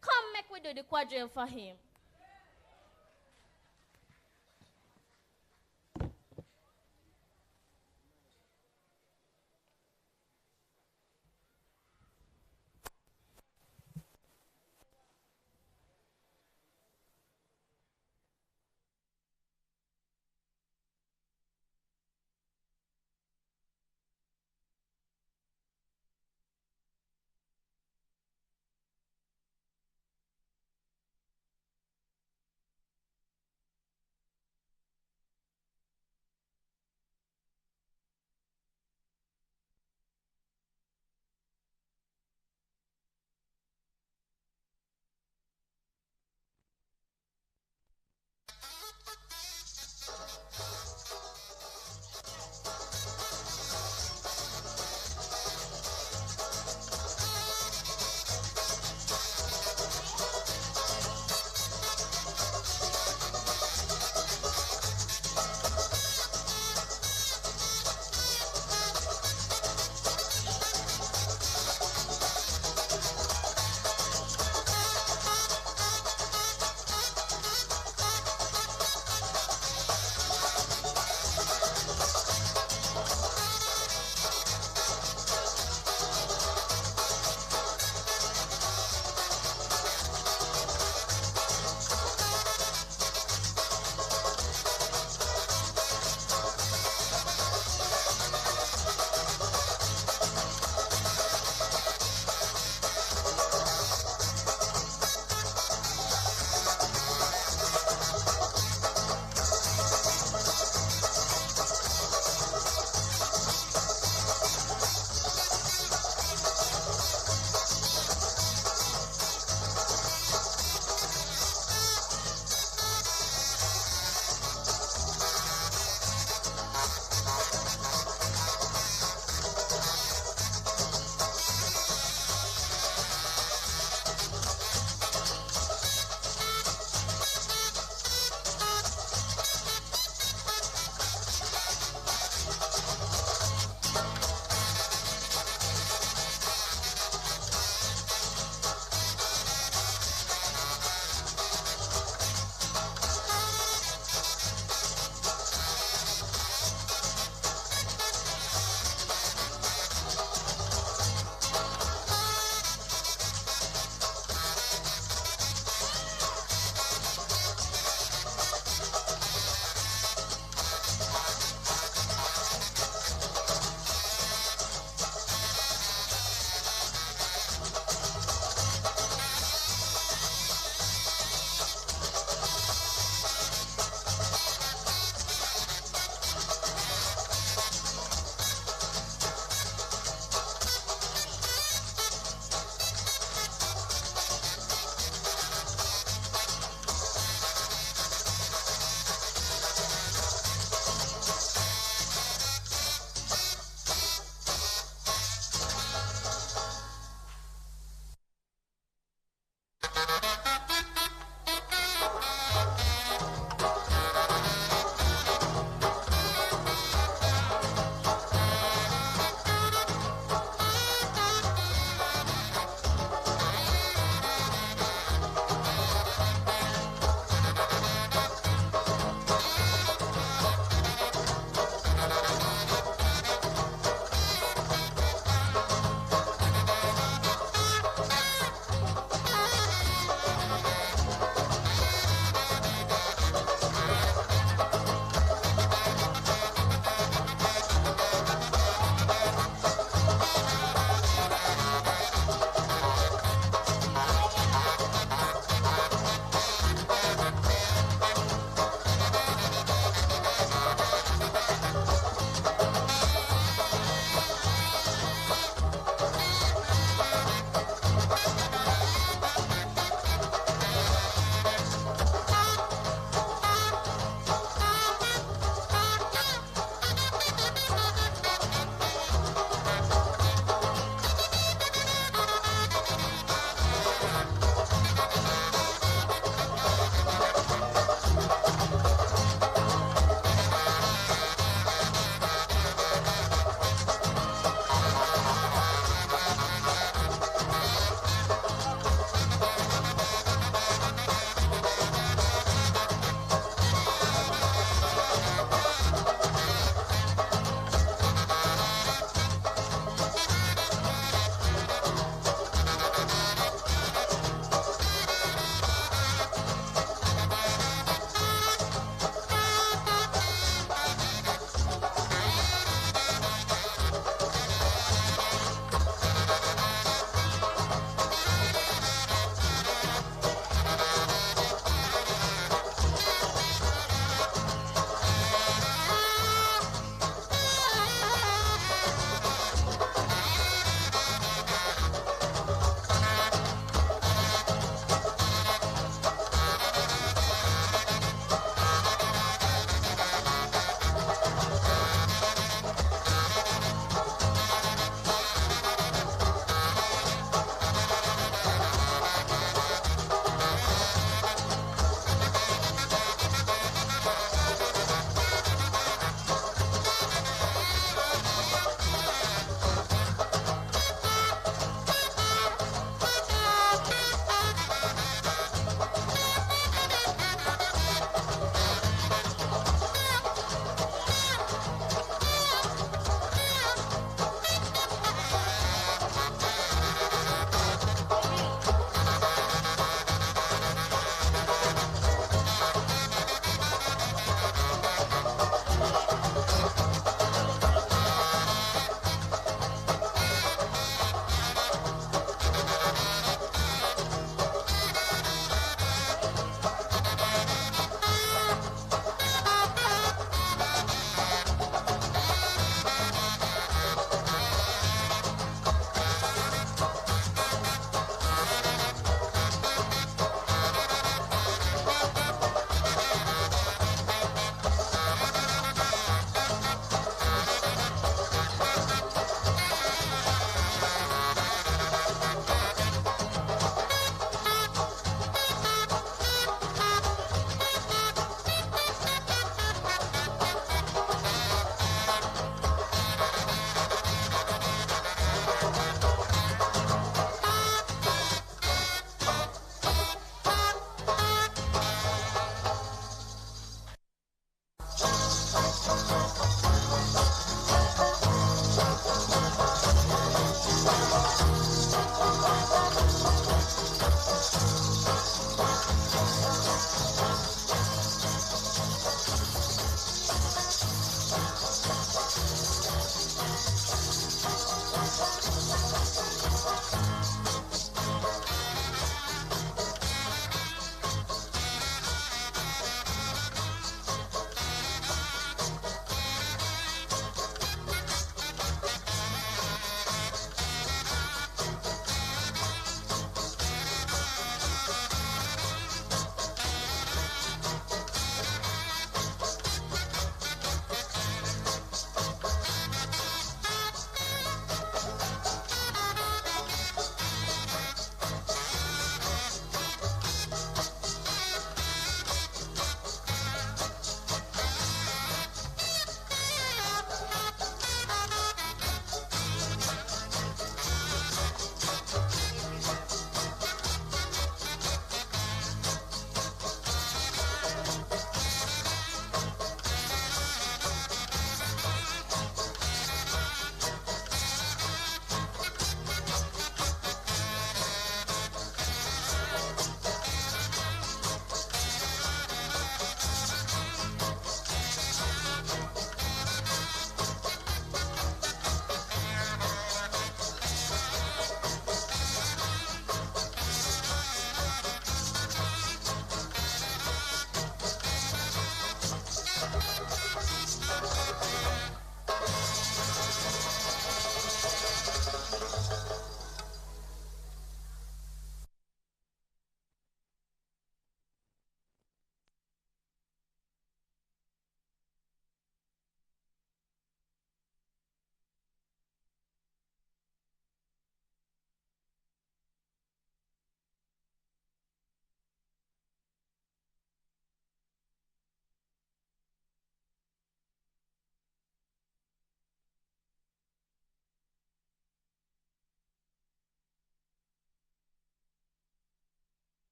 Come make we do the quadrille for him.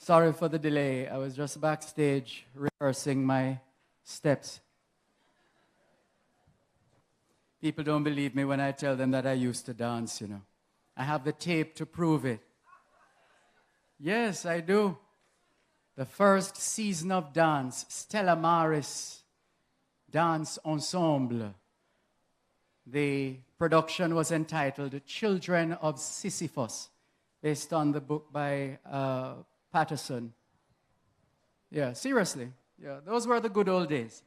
Sorry for the delay. I was just backstage rehearsing my steps. People don't believe me when I tell them that I used to dance, you know. I have the tape to prove it. Yes, I do. The first season of dance, Stella Maris Dance Ensemble. The production was entitled Children of Sisyphus, based on the book by Patterson. Yeah, seriously. Yeah, those were the good old days.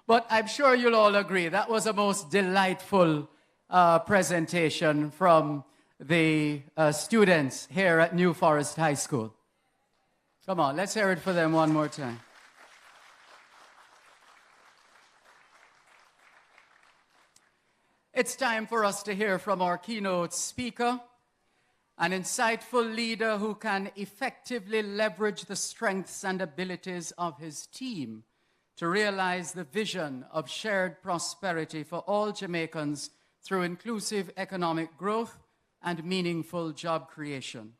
But I'm sure you'll all agree that was a most delightful presentation from the students here at New Forest High School. Come on, let's hear it for them one more time. It's time for us to hear from our keynote speaker, an insightful leader who can effectively leverage the strengths and abilities of his team to realize the vision of shared prosperity for all Jamaicans through inclusive economic growth and meaningful job creation.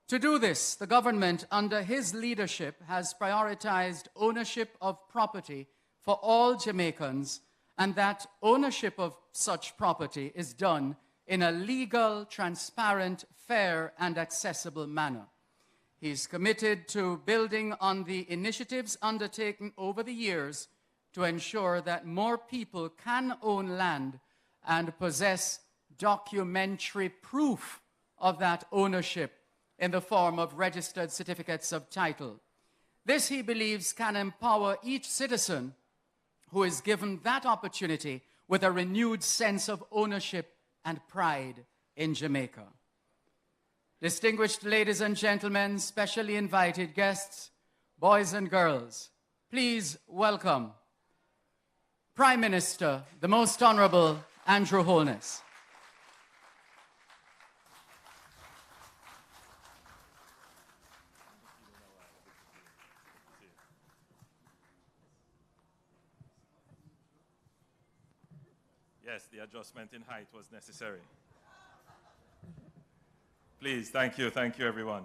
To do this, the government, under his leadership, has prioritized ownership of property for all Jamaicans, and that ownership of such property is done in a legal, transparent, fair, and accessible manner. He's committed to building on the initiatives undertaken over the years to ensure that more people can own land and possess documentary proof of that ownership in the form of registered certificates of title. This, he believes, can empower each citizen who is given that opportunity with a renewed sense of ownership and pride in Jamaica. Distinguished ladies and gentlemen, specially invited guests, boys and girls, please welcome Prime Minister, the Most Honourable Andrew Holness. Yes, the adjustment in height was necessary. Please, thank you, everyone.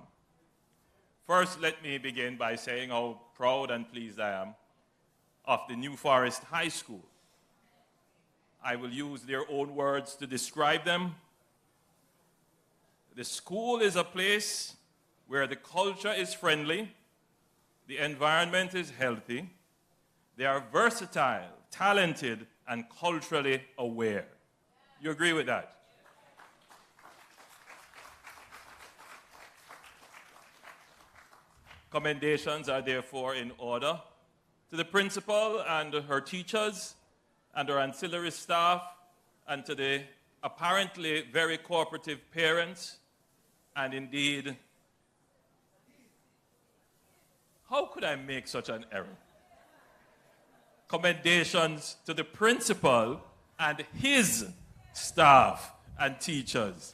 First, let me begin by saying how proud and pleased I am of the New Forest High School. I will use their own words to describe them. The school is a place where the culture is friendly, the environment is healthy, they are versatile, talented, and culturally aware. You agree with that? Commendations are therefore in order to the principal and her teachers and her ancillary staff, and to the apparently very cooperative parents, and indeed, how could I make such an error? Commendations to the principal and his staff and teachers.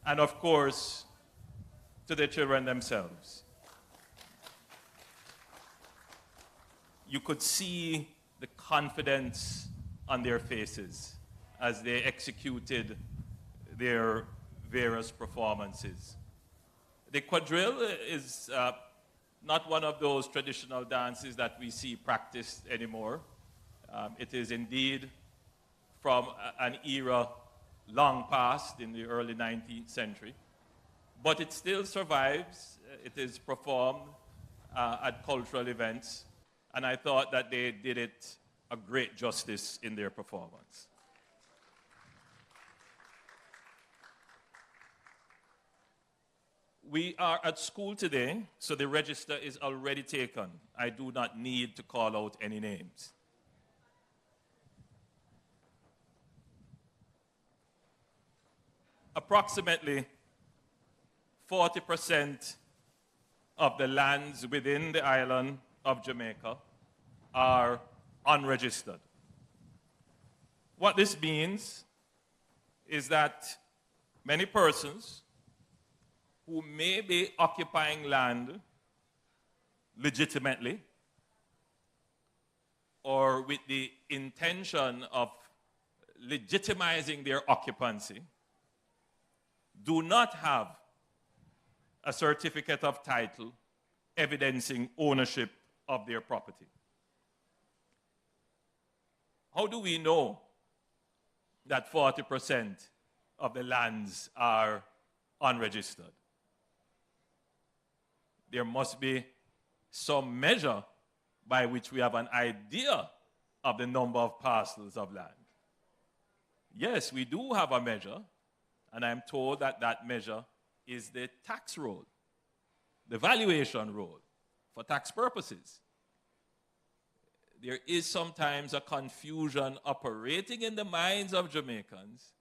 And of course, to the children themselves. You could see the confidence on their faces as they executed their various performances. The quadrille is not one of those traditional dances that we see practiced anymore. It is indeed from an era long past in the early 19th century, but it still survives. It is performed at cultural events, and I thought that they did it a great justice in their performance. We are at school today, so the register is already taken. I do not need to call out any names. Approximately 40% of the lands within the island of Jamaica are unregistered. What this means is that many persons who may be occupying land legitimately or with the intention of legitimizing their occupancy do not have a certificate of title evidencing ownership of their property. How do we know that 40% of the lands are unregistered? There must be some measure by which we have an idea of the number of parcels of land. Yes, we do have a measure, and I'm told that that measure is the tax roll, the valuation roll for tax purposes. There is sometimes a confusion operating in the minds of Jamaicans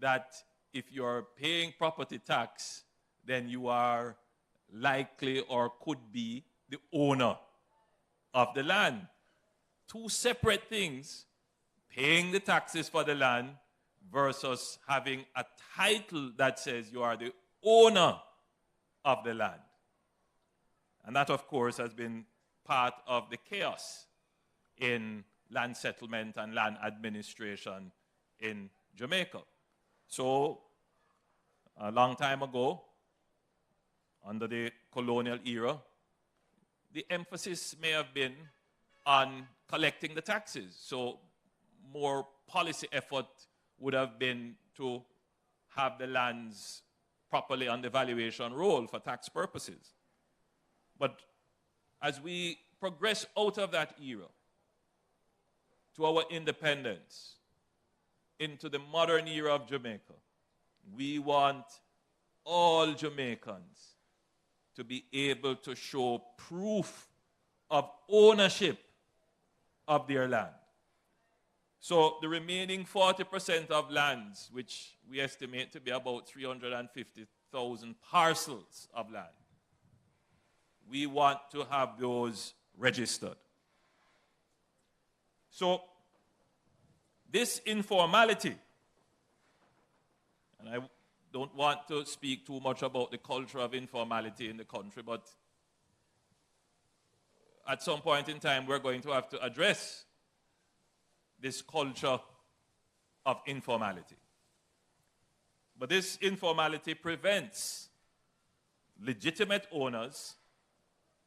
that if you're paying property tax, then you are likely or could be the owner of the land. Two separate things, paying the taxes for the land versus having a title that says you are the owner of the land. And that, of course, has been part of the chaos in land settlement and land administration in Jamaica. So, a long time ago, under the colonial era, the emphasis may have been on collecting the taxes. So, more policy effort would have been to have the lands properly on the valuation roll for tax purposes. But as we progress out of that era to our independence, into the modern era of Jamaica, we want all Jamaicans to be able to show proof of ownership of their land. So the remaining 40% of lands, which we estimate to be about 350,000 parcels of land, we want to have those registered. So this informality, and I don't want to speak too much about the culture of informality in the country, but at some point in time we're going to have to address this culture of informality. But this informality prevents legitimate owners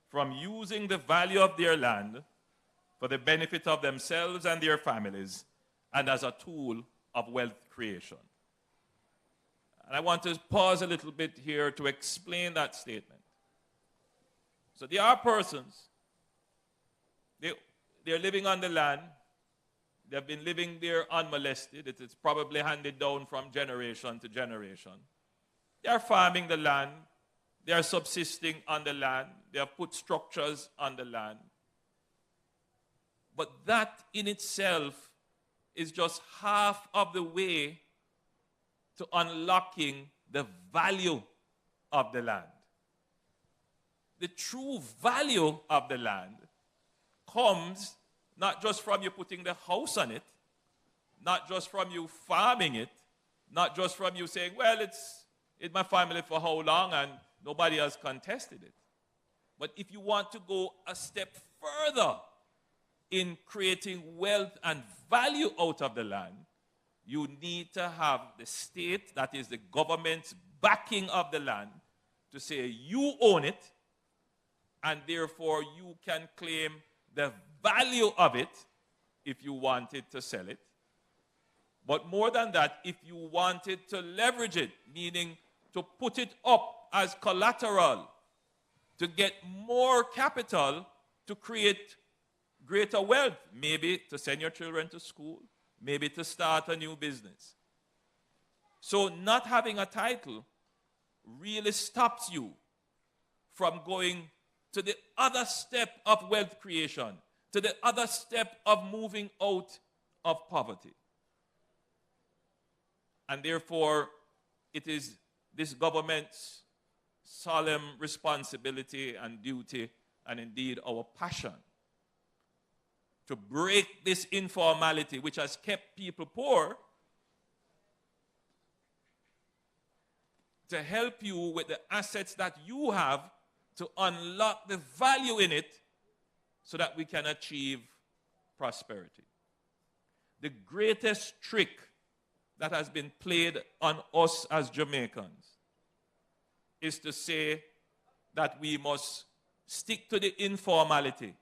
from using the value of their land for the benefit of themselves and their families and as a tool of wealth creation. And I want to pause a little bit here to explain that statement. So there are persons, they're living on the land, they've been living there unmolested, it is probably handed down from generation to generation. They are farming the land, they are subsisting on the land, they have put structures on the land. But that in itself is just half of the way to unlocking the value of the land. The true value of the land comes not just from you putting the house on it, not just from you farming it, not just from you saying, well, it's in my family for how long and nobody has contested it. But if you want to go a step further in creating wealth and value out of the land, you need to have the state, that is the government's backing of the land, to say you own it, and therefore you can claim the value of it if you wanted to sell it. But more than that, if you wanted to leverage it, meaning to put it up as collateral, to get more capital to create greater wealth, maybe to send your children to school, maybe to start a new business. So not having a title really stops you from going to the other step of wealth creation, to the other step of moving out of poverty. And therefore, it is this government's solemn responsibility and duty, and indeed our passion, to break this informality which has kept people poor, to help you with the assets that you have, to unlock the value in it so that we can achieve prosperity. The greatest trick that has been played on us as Jamaicans is to say that we must stick to the informality,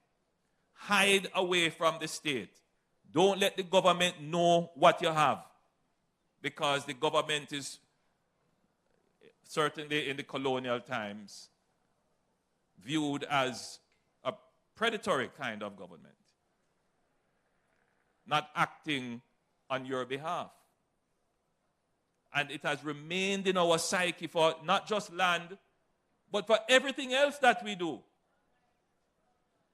hide away from the state. Don't let the government know what you have, because the government is, certainly in the colonial times, viewed as a predatory kind of government, not acting on your behalf. And it has remained in our psyche for not just land, but for everything else that we do.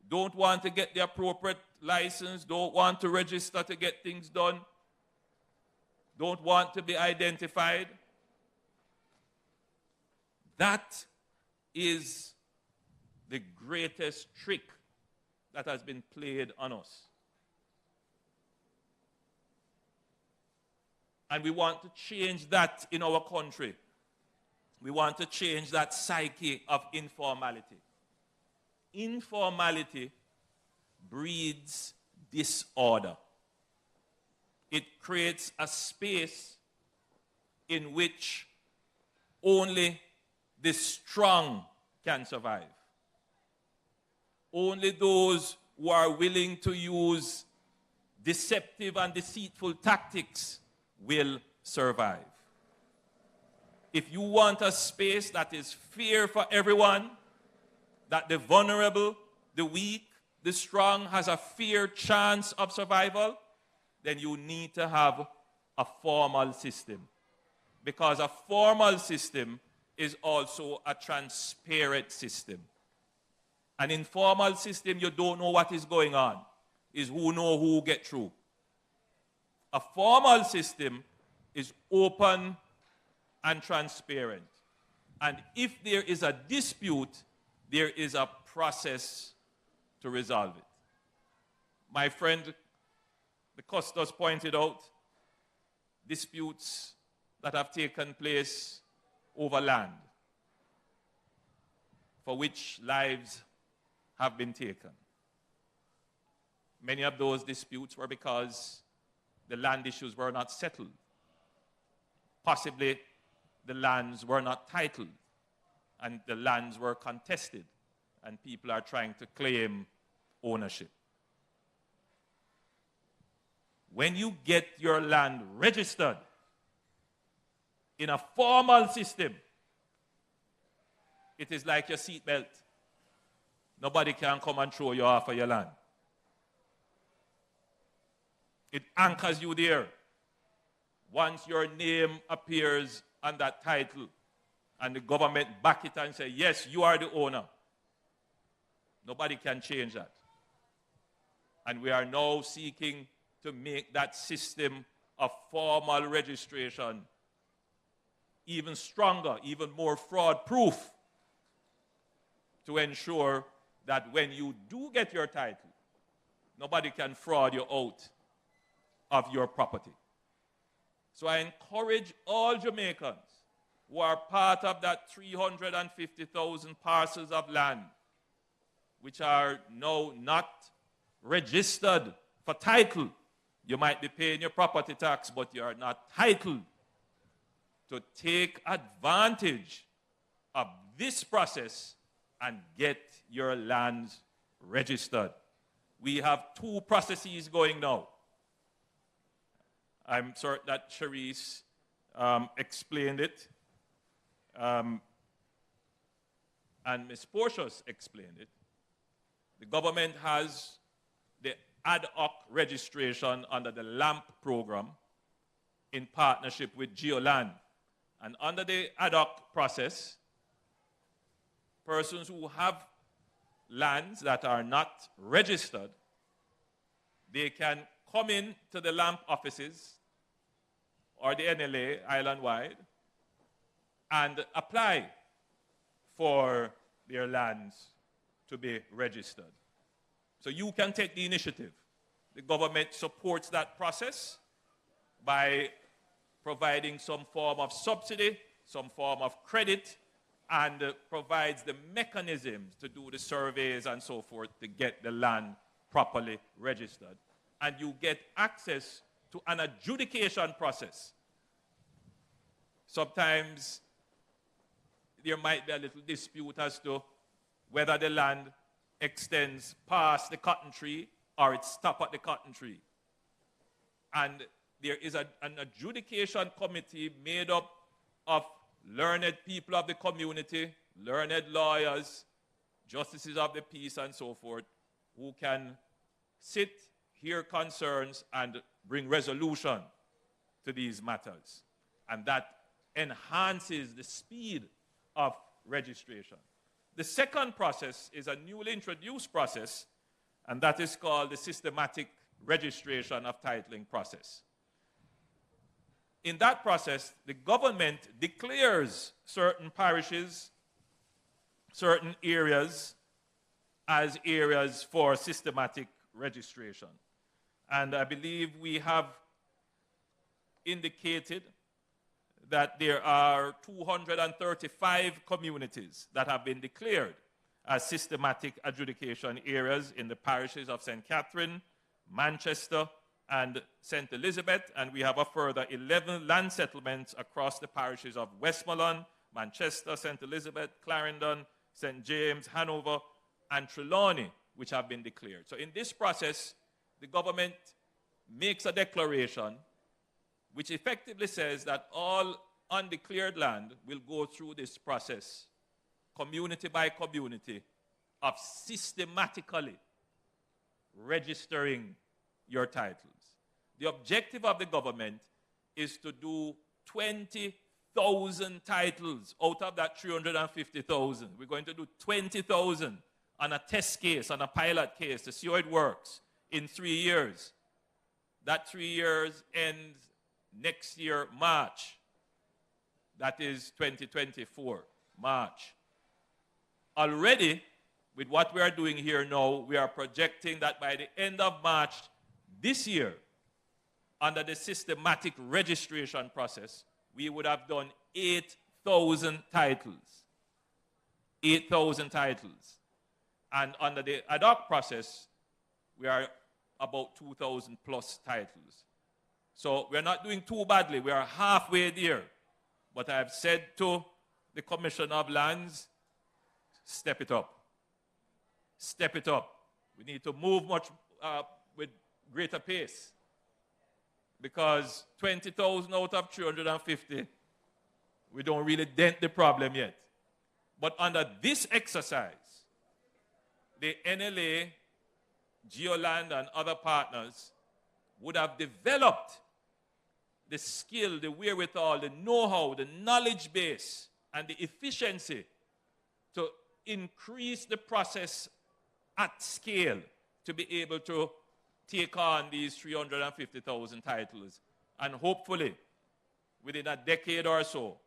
Don't want to get the appropriate license, don't want to register to get things done, don't want to be identified. That is the greatest trick that has been played on us. And we want to change that in our country. We want to change that psyche of informality. Informality breeds disorder. It creates a space in which only the strong can survive. Only those who are willing to use deceptive and deceitful tactics will survive. If you want a space that is fair for everyone, that the vulnerable, the weak, the strong has a fair chance of survival, then you need to have a formal system. Because a formal system is also a transparent system. An informal system, you don't know what is going on. Is who know who get through. A formal system is open and transparent. And if there is a dispute, there is a process to resolve it. My friend, the Custos, pointed out disputes that have taken place over land, for which lives have been taken. Many of those disputes were because the land issues were not settled. Possibly the lands were not titled, and the lands were contested, and people are trying to claim ownership. When you get your land registered in a formal system, it is like your seatbelt. Nobody can come and throw you off of your land. It anchors you there. Once your name appears on that title and the government back it and say, yes, you are the owner, nobody can change that. And we are now seeking to make that system of formal registration even stronger, even more fraud-proof, to ensure that when you do get your title, nobody can fraud you out of your property. So I encourage all Jamaicans who are part of that 350,000 parcels of land, which are now not registered for title. You might be paying your property tax, but you are not titled, to take advantage of this process and get your lands registered. We have two processes going now. I'm certain that Cherise explained it, and Ms. Portius explained it. The government has the ad hoc registration under the LAMP program in partnership with GeoLand. And under the ad hoc process, persons who have lands that are not registered, they can come in to the LAMP offices or the NLA island-wide and apply for their lands to be registered. So you can take the initiative. The government supports that process by providing some form of subsidy, some form of credit, and provides the mechanisms to do the surveys and so forth to get the land properly registered. and you get access to an adjudication process. Sometimes there might be a little dispute as to whether the land extends past the cotton tree or it stops at the cotton tree. And there is an adjudication committee made up of learned people of the community, learned lawyers, justices of the peace, and so forth, who can sit, hear concerns, and bring resolution to these matters. And that enhances the speed of registration. The second process is a newly introduced process, and that is called the Systematic Registration of Titling process. In that process, the government declares certain parishes, certain areas, as areas for systematic registration. And I believe we have indicated that there are 235 communities that have been declared as systematic adjudication areas in the parishes of St. Catherine, Manchester, and St. Elizabeth, and we have a further 11 land settlements across the parishes of Westmoreland, Manchester, St. Elizabeth, Clarendon, St. James, Hanover, and Trelawney, which have been declared. So in this process, the government makes a declaration which effectively says that all undeclared land will go through this process, community by community, of systematically registering your titles. The objective of the government is to do 20,000 titles out of that 350,000. We're going to do 20,000 on a test case, on a pilot case, to see how it works in 3 years. That 3 years ends next year, March. That is 2024, March. Already, with what we are doing here now, we are projecting that by the end of March this year, under the systematic registration process, we would have done 8,000 titles. 8,000 titles. And under the ad hoc process, we are about 2,000 plus titles. So we're not doing too badly. We are halfway there. But I have said to the Commissioner of Lands, step it up. Step it up. We need to move much with greater pace. Because 20,000 out of 350, we don't really dent the problem yet. But under this exercise, the NLA, Geoland, and other partners would have developed the skill, the wherewithal, the know-how, the knowledge base, and the efficiency to increase the process at scale to be able to take on these 350,000 titles. And hopefully, within a decade or so,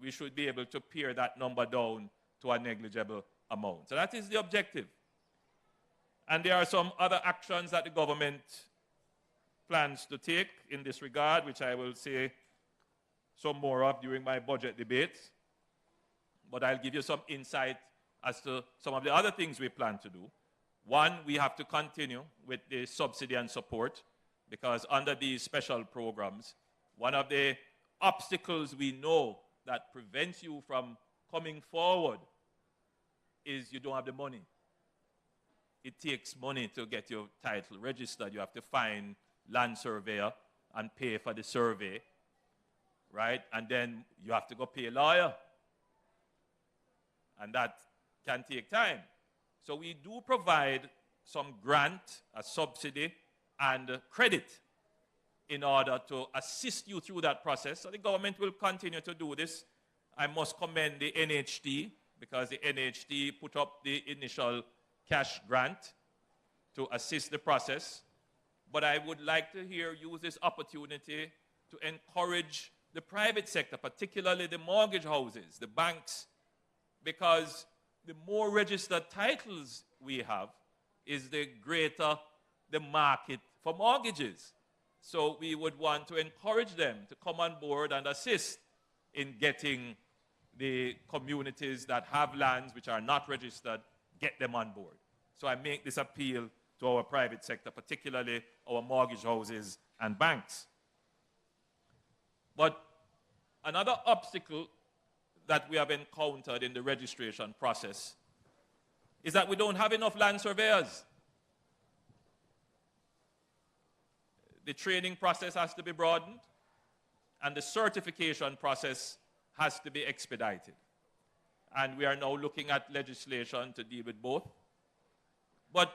we should be able to pare that number down to a negligible amount. So that is the objective. And there are some other actions that the government plans to take in this regard, which I will say some more of during my budget debate. But I'll give you some insight as to some of the other things we plan to do. One, we have to continue with the subsidy and support, because under these special programs, one of the obstacles we know that prevents you from coming forward is you don't have the money. It takes money to get your title registered. You have to find land surveyor and pay for the survey, right? And then you have to go pay a lawyer. And that can take time. So we do provide some grant, a subsidy, and credit in order to assist you through that process. So the government will continue to do this. I must commend the NHT, because the NHT put up the initial cash grant to assist the process. But I would like to use this opportunity to encourage the private sector, particularly the mortgage houses, the banks, because the more registered titles we have is the greater the market for mortgages. So we would want to encourage them to come on board and assist in getting the communities that have lands which are not registered, get them on board. So I make this appeal to our private sector, particularly our mortgage houses and banks. But another obstacle that we have encountered in the registration process is that we don't have enough land surveyors. The training process has to be broadened, and the certification process has to be expedited. And we are now looking at legislation to deal with both. But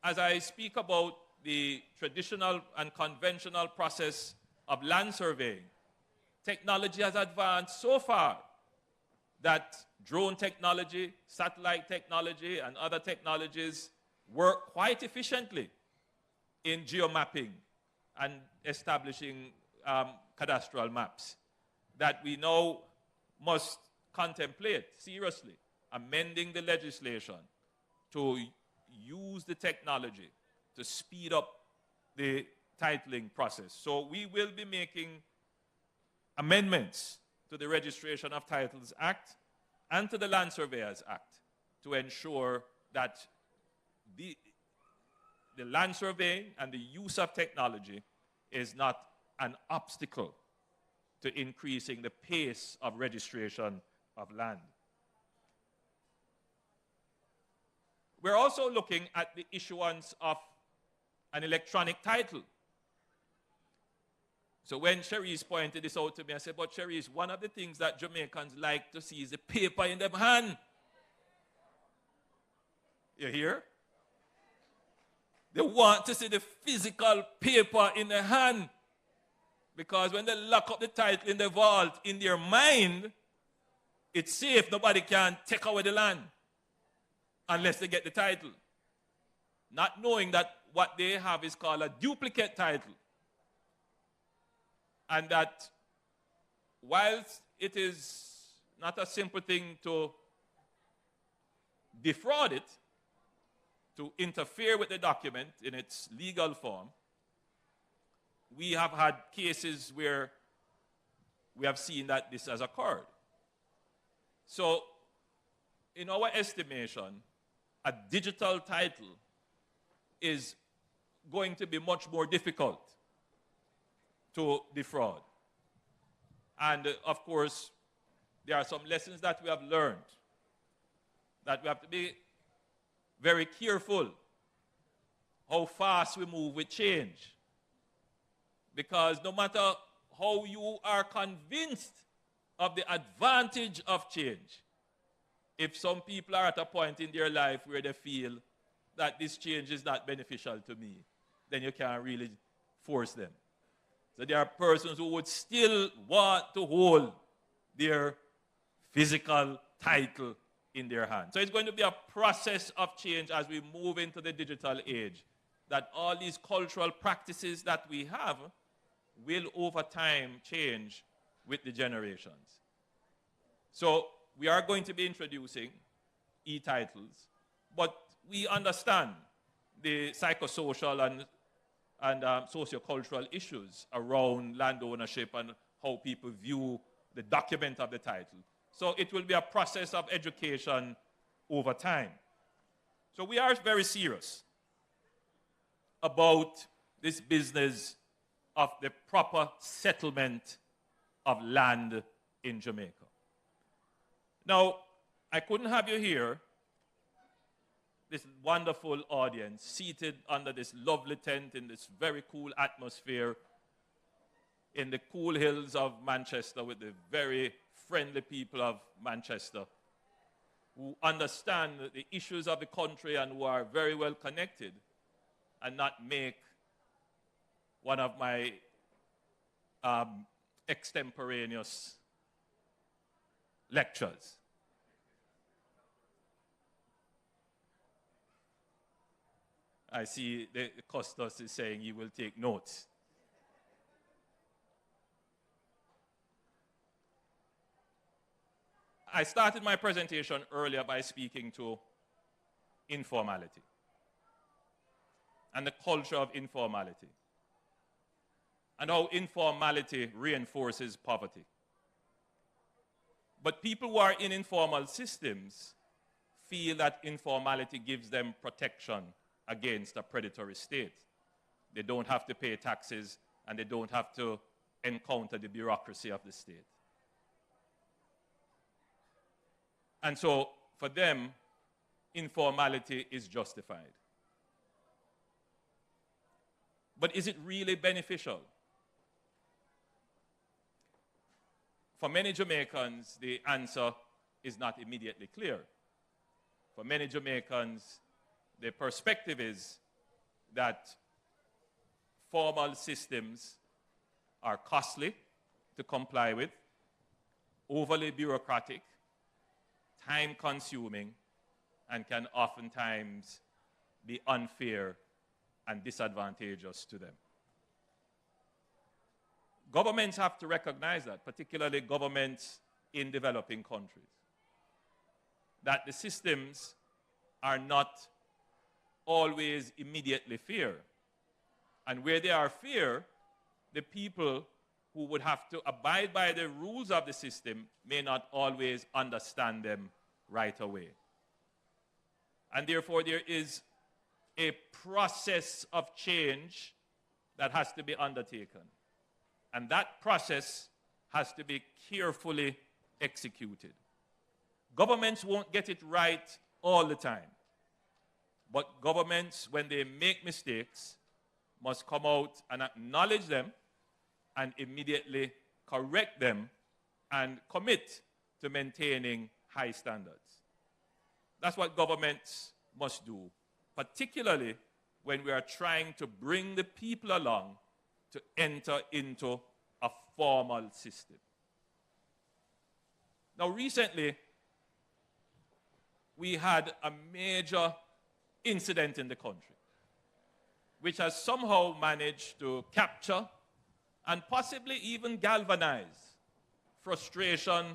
as I speak about the traditional and conventional process of land surveying, technology has advanced so far that drone technology, satellite technology, and other technologies work quite efficiently in geomapping and establishing cadastral maps, that we now must contemplate seriously amending the legislation to use the technology to speed up the titling process. So we will be making amendments to the Registration of Titles Act and to the Land Surveyors Act to ensure that the land surveying and the use of technology is not an obstacle to increasing the pace of registration of land. We're also looking at the issuance of an electronic title. So when Cherise pointed this out to me, I said, but Cherise, one of the things that Jamaicans like to see is the paper in their hand. You hear? They want to see the physical paper in their hand. Because when they lock up the title in the vault, in their mind, it's safe. Nobody can take away the land unless they get the title. Not knowing that what they have is called a duplicate title. And that whilst it is not a simple thing to defraud it, to interfere with the document in its legal form, we have had cases where we have seen that this has occurred. So, in our estimation, a digital title is going to be much more difficult to defraud. And of course, there are some lessons that we have learned, that we have to be very careful how fast we move with change. Because no matter how you are convinced of the advantage of change, if some people are at a point in their life where they feel that this change is not beneficial to me, then you can't really force them. So there are persons who would still want to hold their physical title in their hand. So it's going to be a process of change as we move into the digital age, that all these cultural practices that we have will over time change with the generations. So we are going to be introducing e-titles, but we understand the psychosocial and sociocultural issues around land ownership and how people view the document of the title. So it will be a process of education over time. So we are very serious about this business of the proper settlement of land in Jamaica. Now, I couldn't have you here, this wonderful audience, seated under this lovely tent in this very cool atmosphere in the cool hills of Manchester with the very friendly people of Manchester who understand the issues of the country and who are very well connected, and not make one of my extemporaneous lectures. I see the Custos is saying he will take notes. I started my presentation earlier by speaking to informality and the culture of informality, and how informality reinforces poverty. But people who are in informal systems feel that informality gives them protection against a predatory state. they don't have to pay taxes, and they don't have to encounter the bureaucracy of the state. And so, for them, informality is justified. But is it really beneficial? For many Jamaicans, the answer is not immediately clear. For many Jamaicans, the perspective is that formal systems are costly to comply with, overly bureaucratic, time-consuming, and can oftentimes be unfair and disadvantageous to them. Governments have to recognize that, particularly governments in developing countries, that the systems are not always immediately fair. And where they are fair, the people who would have to abide by the rules of the system may not always understand them right away. And therefore, there is a process of change that has to be undertaken. And that process has to be carefully executed. Governments won't get it right all the time. But governments, when they make mistakes, must come out and acknowledge them and immediately correct them and commit to maintaining high standards. That's what governments must do, particularly when we are trying to bring the people along to enter into a formal system. Now, recently, we had a major incident in the country, which has somehow managed to capture and possibly even galvanize frustration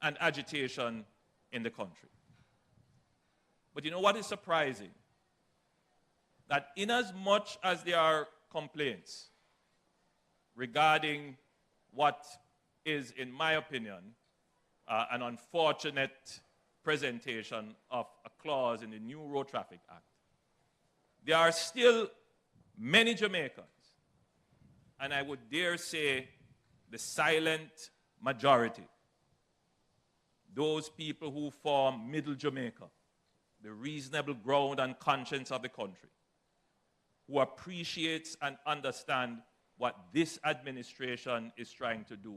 and agitation in the country. But you know what is surprising? That inasmuch as there are complaints regarding what is, in my opinion, an unfortunate presentation of a clause in the new Road Traffic Act, there are still many Jamaicans, and I would dare say the silent majority, those people who form Middle Jamaica, the reasonable ground and conscience of the country, who appreciates and understand what this administration is trying to do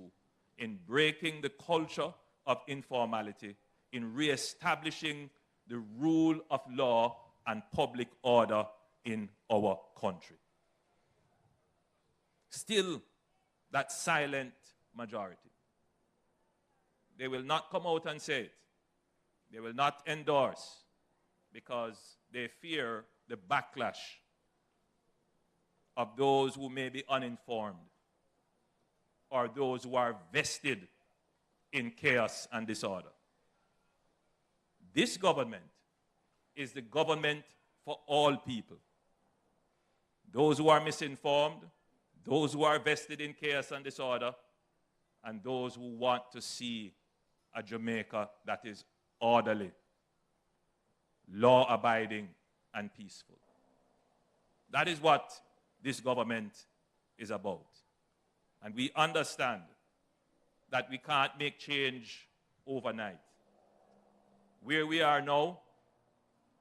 in breaking the culture of informality, in reestablishing the rule of law and public order in our country. Still, that silent majority. They will not come out and say it. They will not endorse because they fear the backlash of those who may be uninformed or those who are vested in chaos and disorder. This government is the government for all people. Those who are misinformed, those who are vested in chaos and disorder, and those who want to see a Jamaica that is orderly, law-abiding, and peaceful. That is what this government is about. And we understand that we can't make change overnight. Where we are now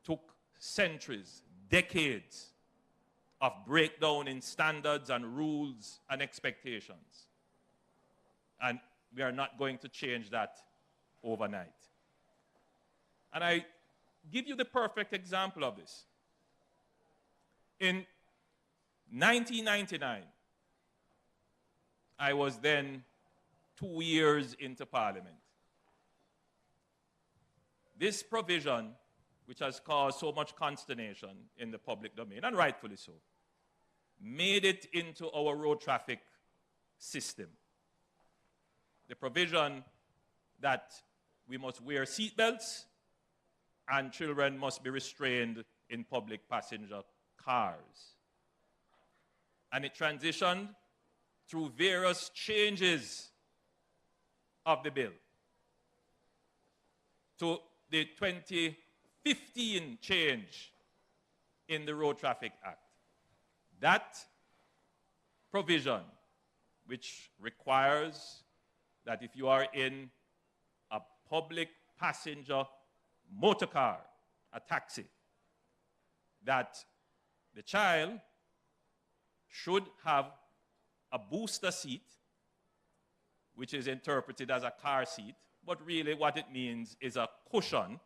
took centuries, decades of breakdown in standards and rules and expectations. And we are not going to change that overnight. And I give you the perfect example of this. In 1999, I was then 2 years into Parliament. This provision, which has caused so much consternation in the public domain, and rightfully so, made it into our road traffic system. The provision that we must wear seatbelts and children must be restrained in public passenger cars. And it transitioned through various changes of the bill to the 2015 change in the Road Traffic Act. That provision, which requires that if you are in a public passenger motor car, a taxi, that the child should have a booster seat, which is interpreted as a car seat, but really what it means is a cushion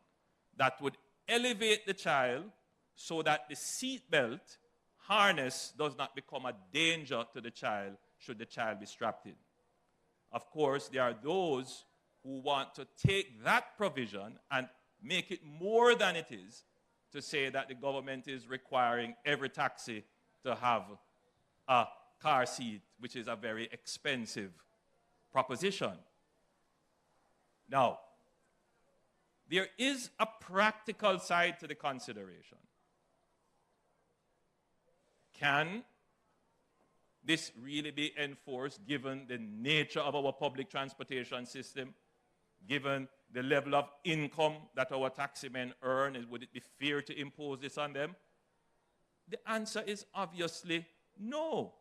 that would elevate the child so that the seat belt harness does not become a danger to the child should the child be strapped in. Of course, there are those who want to take that provision and make it more than it is to say that the government is requiring every taxi to have a car seat, which is a very expensive proposition. Now, there is a practical side to the consideration. Can this really be enforced given the nature of our public transportation system, given the level of income that our taximen earn? Would it be fair to impose this on them? The answer is obviously no.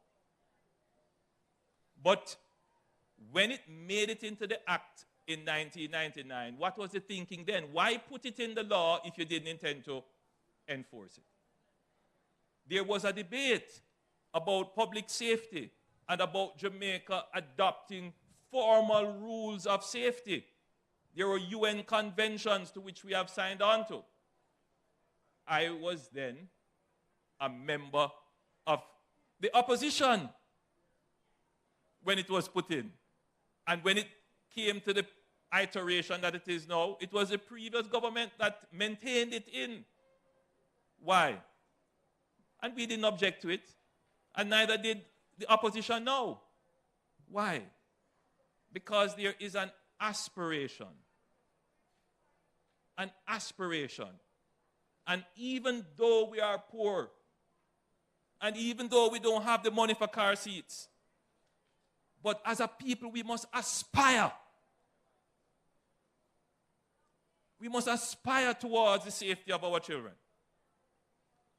But when it made it into the Act in 1999, what was the thinking then? Why put it in the law if you didn't intend to enforce it? There was a debate about public safety and about Jamaica adopting formal rules of safety. There were UN conventions to which we have signed on to. I was then a member of the opposition when it was put in. And when it came to the iteration that it is now, it was the previous government that maintained it in. Why? And we didn't object to it, and neither did the opposition now. Why? Because there is an aspiration. An aspiration. And even though we are poor, and even though we don't have the money for car seats, but as a people we must aspire. We must aspire towards the safety of our children.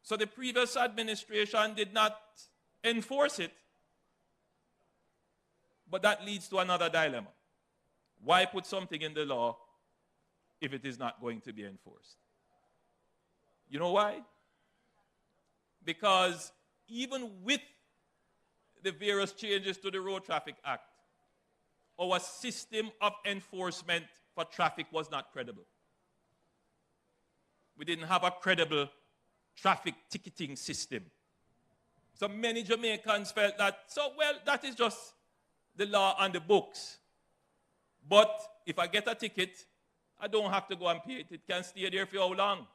So the previous administration did not enforce it, but that leads to another dilemma. Why put something in the law if it is not going to be enforced? You know why? Because even with the various changes to the Road Traffic Act, our system of enforcement for traffic was not credible. We didn't have a credible traffic ticketing system. So many Jamaicans felt that, that is just the law on the books. But if I get a ticket, I don't have to go and pay it. It can stay there for how long?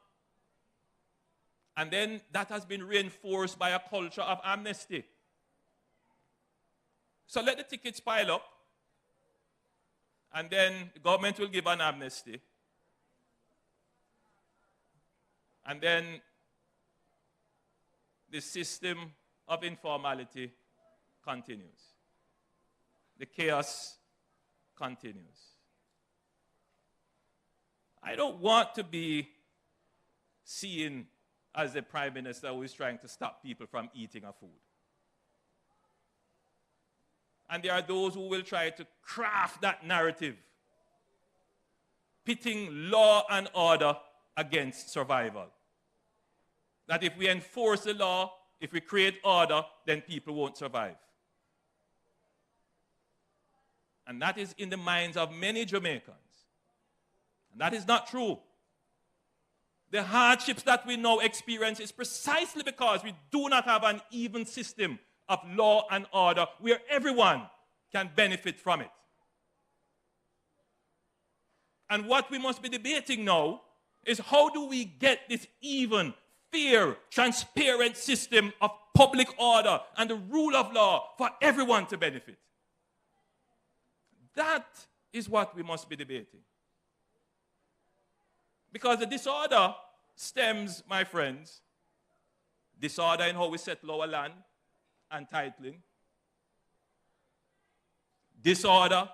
And then that has been reinforced by a culture of amnesty. So let the tickets pile up, and then the government will give an amnesty. And then the system of informality continues. The chaos continues. I don't want to be seen as the Prime Minister who is trying to stop people from eating our food. And there are those who will try to craft that narrative, pitting law and order against survival. That if we enforce the law, if we create order, then people won't survive. And that is in the minds of many Jamaicans. And that is not true. The hardships that we now experience is precisely because we do not have an even system of law and order where everyone can benefit from it. And what we must be debating now is how do we get this even, fair, transparent system of public order and the rule of law for everyone to benefit. That is what we must be debating. Because the disorder stems, my friends, disorder in how we settle our land and titling, disorder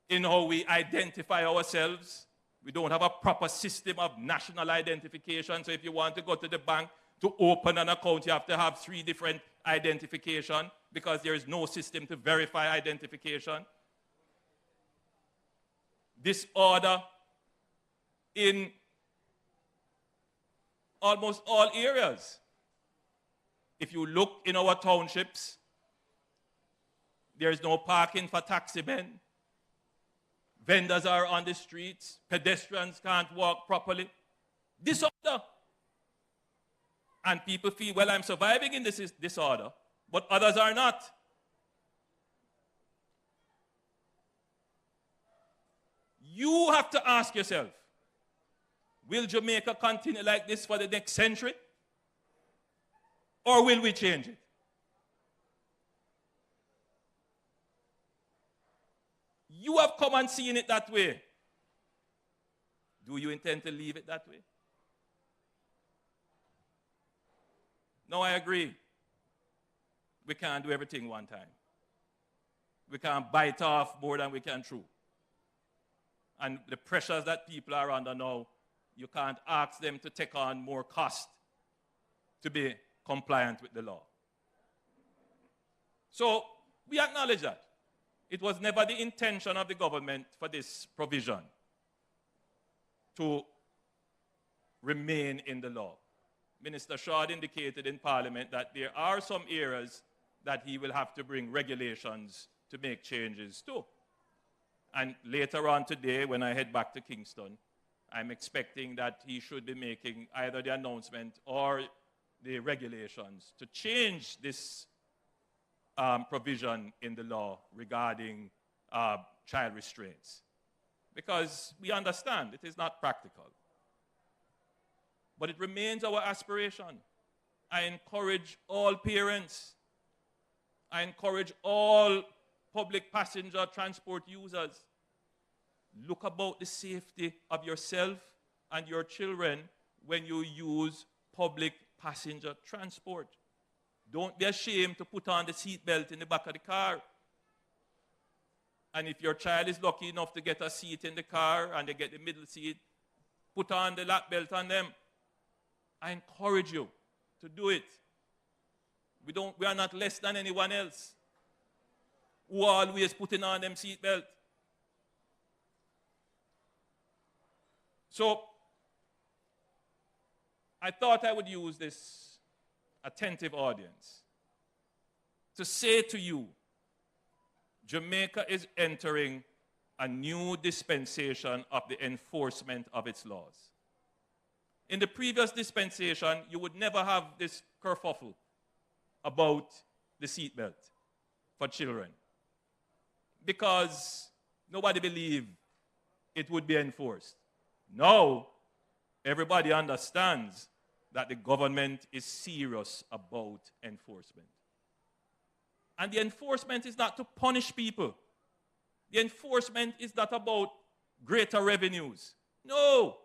in how we identify ourselves. We don't have a proper system of national identification. So if you want to go to the bank, To open an account, you have to have 3 different identification because there is no system to verify identification. Disorder in almost all areas. If you look in our townships, there is no parking for taxi men. Vendors are on the streets. Pedestrians can't walk properly. Disorder. And people feel, well, I'm surviving in this disorder, but others are not. You have to ask yourself, will Jamaica continue like this for the next century? Or will we change it? You have come and seen it that way. Do you intend to leave it that way? No, I agree. We can't do everything one time. We can't bite off more than we can chew. And the pressures that people are under now, you can't ask them to take on more cost to be compliant with the law. So we acknowledge that. It was never the intention of the government for this provision to remain in the law. Minister Shaw indicated in Parliament that there are some areas that he will have to bring regulations to make changes to. And later on today, when I head back to Kingston, I'm expecting that he should be making either the announcement or the regulations to change this provision in the law regarding child restraints. Because we understand it is not practical. But it remains our aspiration. I encourage all parents, I encourage all public passenger transport users, look about the safety of yourself and your children when you use public passenger transport. Don't be ashamed to put on the seatbelt in the back of the car. And if your child is lucky enough to get a seat in the car and they get the middle seat, put on the lap belt on them. I encourage you to do it. We are not less than anyone else who are always putting on them seatbelt. So I thought I would use this attentive audience to say to you, Jamaica is entering a new dispensation of the enforcement of its laws. In the previous dispensation, you would never have this kerfuffle about the seatbelt for children because nobody believed it would be enforced. Now, everybody understands that the government is serious about enforcement. And the enforcement is not to punish people. The enforcement is not about greater revenues. No.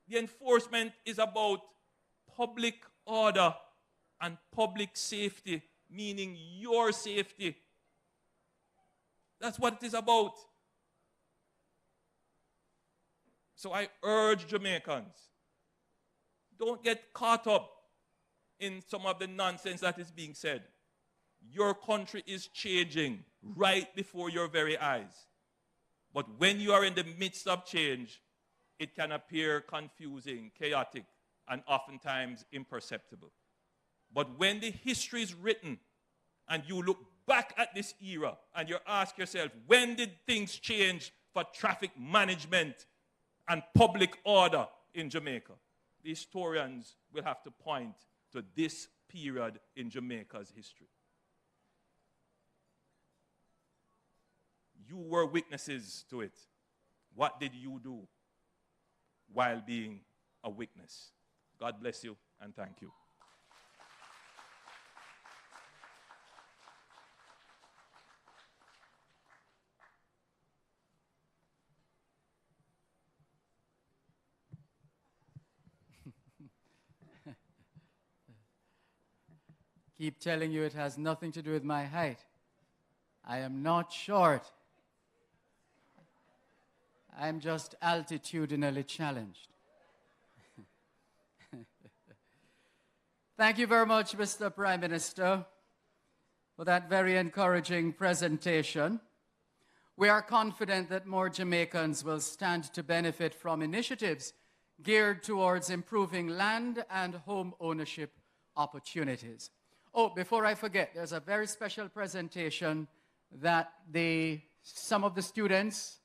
The enforcement is about public order and public safety, meaning your safety. That's what it is about. So I urge Jamaicans, don't get caught up in some of the nonsense that is being said. Your country is changing right before your very eyes. But when you are in the midst of change, it can appear confusing, chaotic, and oftentimes imperceptible. But when the history is written and you look back at this era and you ask yourself, when did things change for traffic management and public order in Jamaica? The historians will have to point to this period in Jamaica's history. You were witnesses to it. What did you do while being a witness? God bless you and thank you. Keep telling you it has nothing to do with my height. I am not short. I'm just altitudinally challenged. Thank you very much, Mr. Prime Minister, for that very encouraging presentation. We are confident that more Jamaicans will stand to benefit from initiatives geared towards improving land and home ownership opportunities. Oh, before I forget, there's a very special presentation that some of the students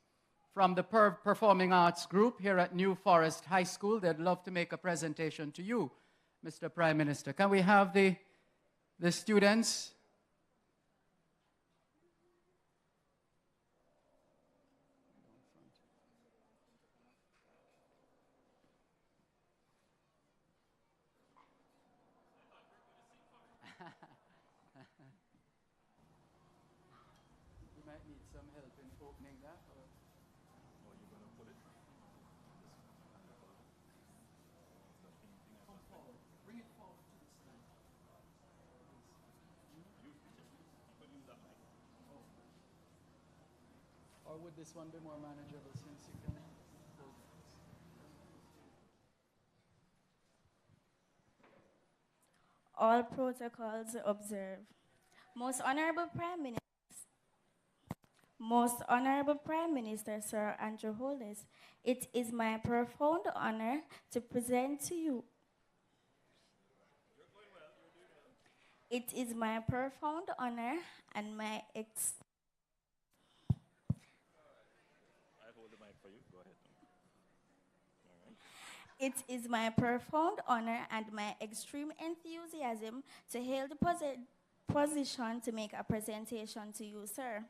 from the Performing Arts group here at New Forest High School, they'd love to make a presentation to you, Mr. Prime Minister. Can we have the students? You might need some help in opening that. Or you're going to put it? Come forward. Bring it forward to the side. Or would this one be more manageable since you can hold this? All protocols observed. Most Honourable Prime Minister, Sir Andrew Holness, it is my profound honor to present to you. It is my profound honor and my It is my profound honor and my extreme enthusiasm to hail the position to make a presentation to you, sir.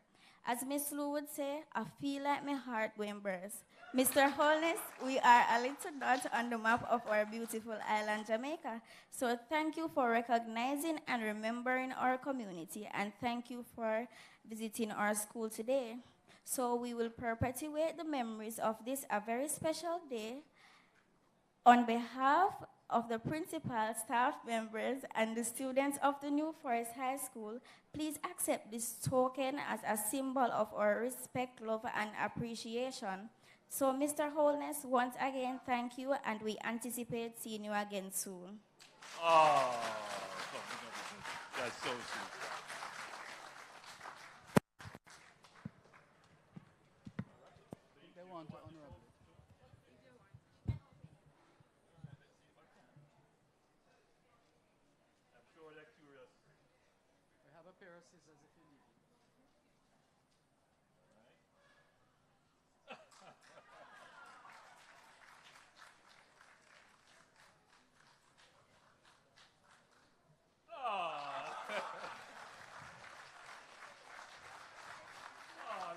As Miss Lou would say, I feel like my heart going burst. Mr. Holness, we are a little dot on the map of our beautiful island, Jamaica. So thank you for recognizing and remembering our community, and thank you for visiting our school today. So we will perpetuate the memories of this a very special day. On behalf of the principal, staff members, and the students of the New Forest High School, please accept this token as a symbol of our respect, love, and appreciation. So, Mr. Holness, once again, thank you, and we anticipate seeing you again soon. Oh, that's so sweet. They want to honorable. A pair of scissors if you need it.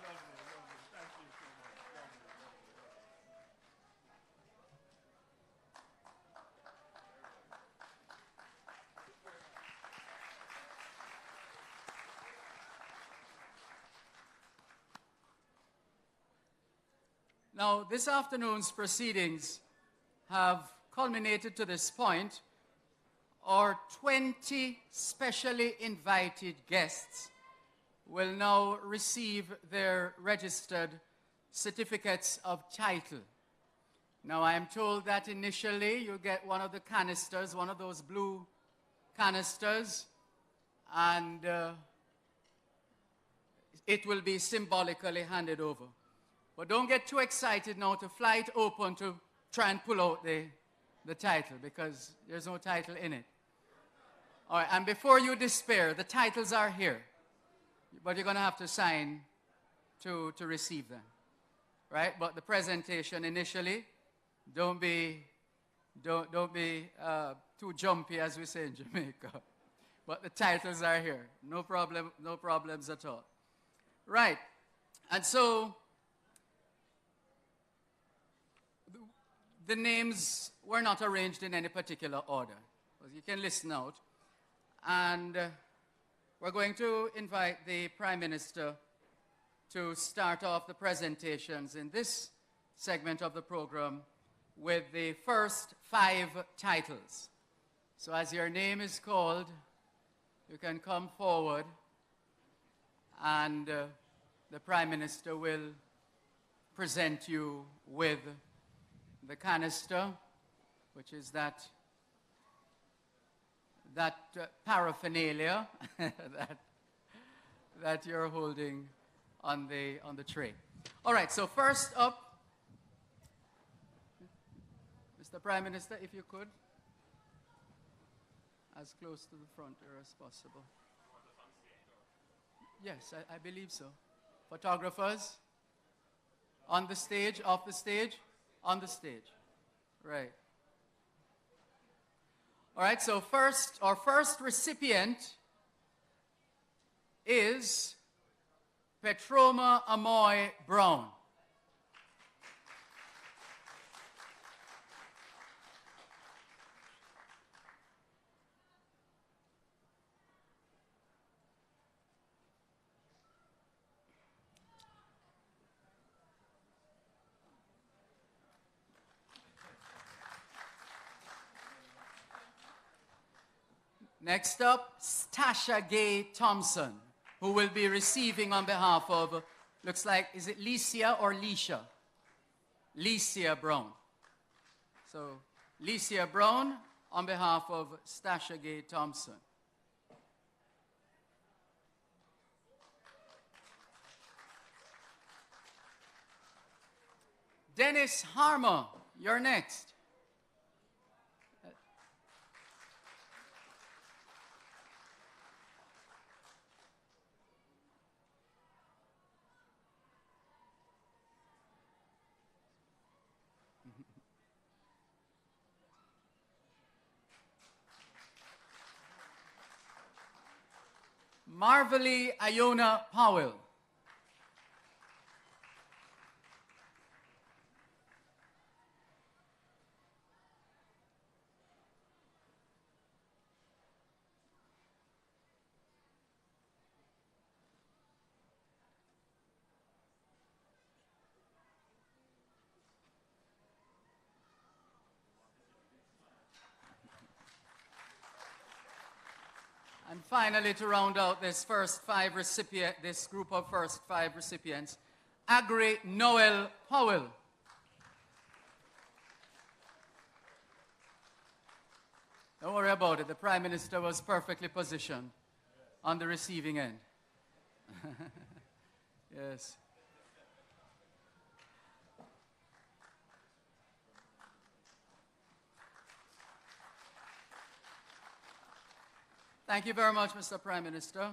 Lovely. Thank you so much. Now, this afternoon's proceedings have culminated to this point. Our 20 specially invited guests will now receive their registered certificates of title. Now, I am told that initially you get one of the canisters, one of those blue canisters, and it will be symbolically handed over. But don't get too excited now to fly it open to try and pull out the title, because there's no title in it. All right, and before you despair, the titles are here, but you're going to have to sign to receive them, right? But the presentation initially, don't be too jumpy, as we say in Jamaica. But the titles are here, no problems at all. Right, and so the names were not arranged in any particular order. You can listen out. And we're going to invite the Prime Minister to start off the presentations in this segment of the program with the first 5 titles. So as your name is called, you can come forward, and the Prime Minister will present you with the canister, which is that that paraphernalia that you're holding on the tray. All right, so first up, Mr. Prime Minister, if you could, as close to the front here as possible. Yes, I believe so. Photographers, on the stage, off the stage, on the stage. Right. All right, so our first recipient is Petroma Amoy Brown. Next up, Stasha Gay Thompson, who will be receiving on behalf of, looks like, is it Licia or Leisha? Licia Brown. So, Licia Brown on behalf of Stasha Gay Thompson. Dennis Harmer, you're next. Marvelly Iona Powell. And finally, to round out this group of first five recipients, Agri Noel Powell. Don't worry about it. The Prime Minister was perfectly positioned on the receiving end. Yes. Thank you very much, Mr. Prime Minister.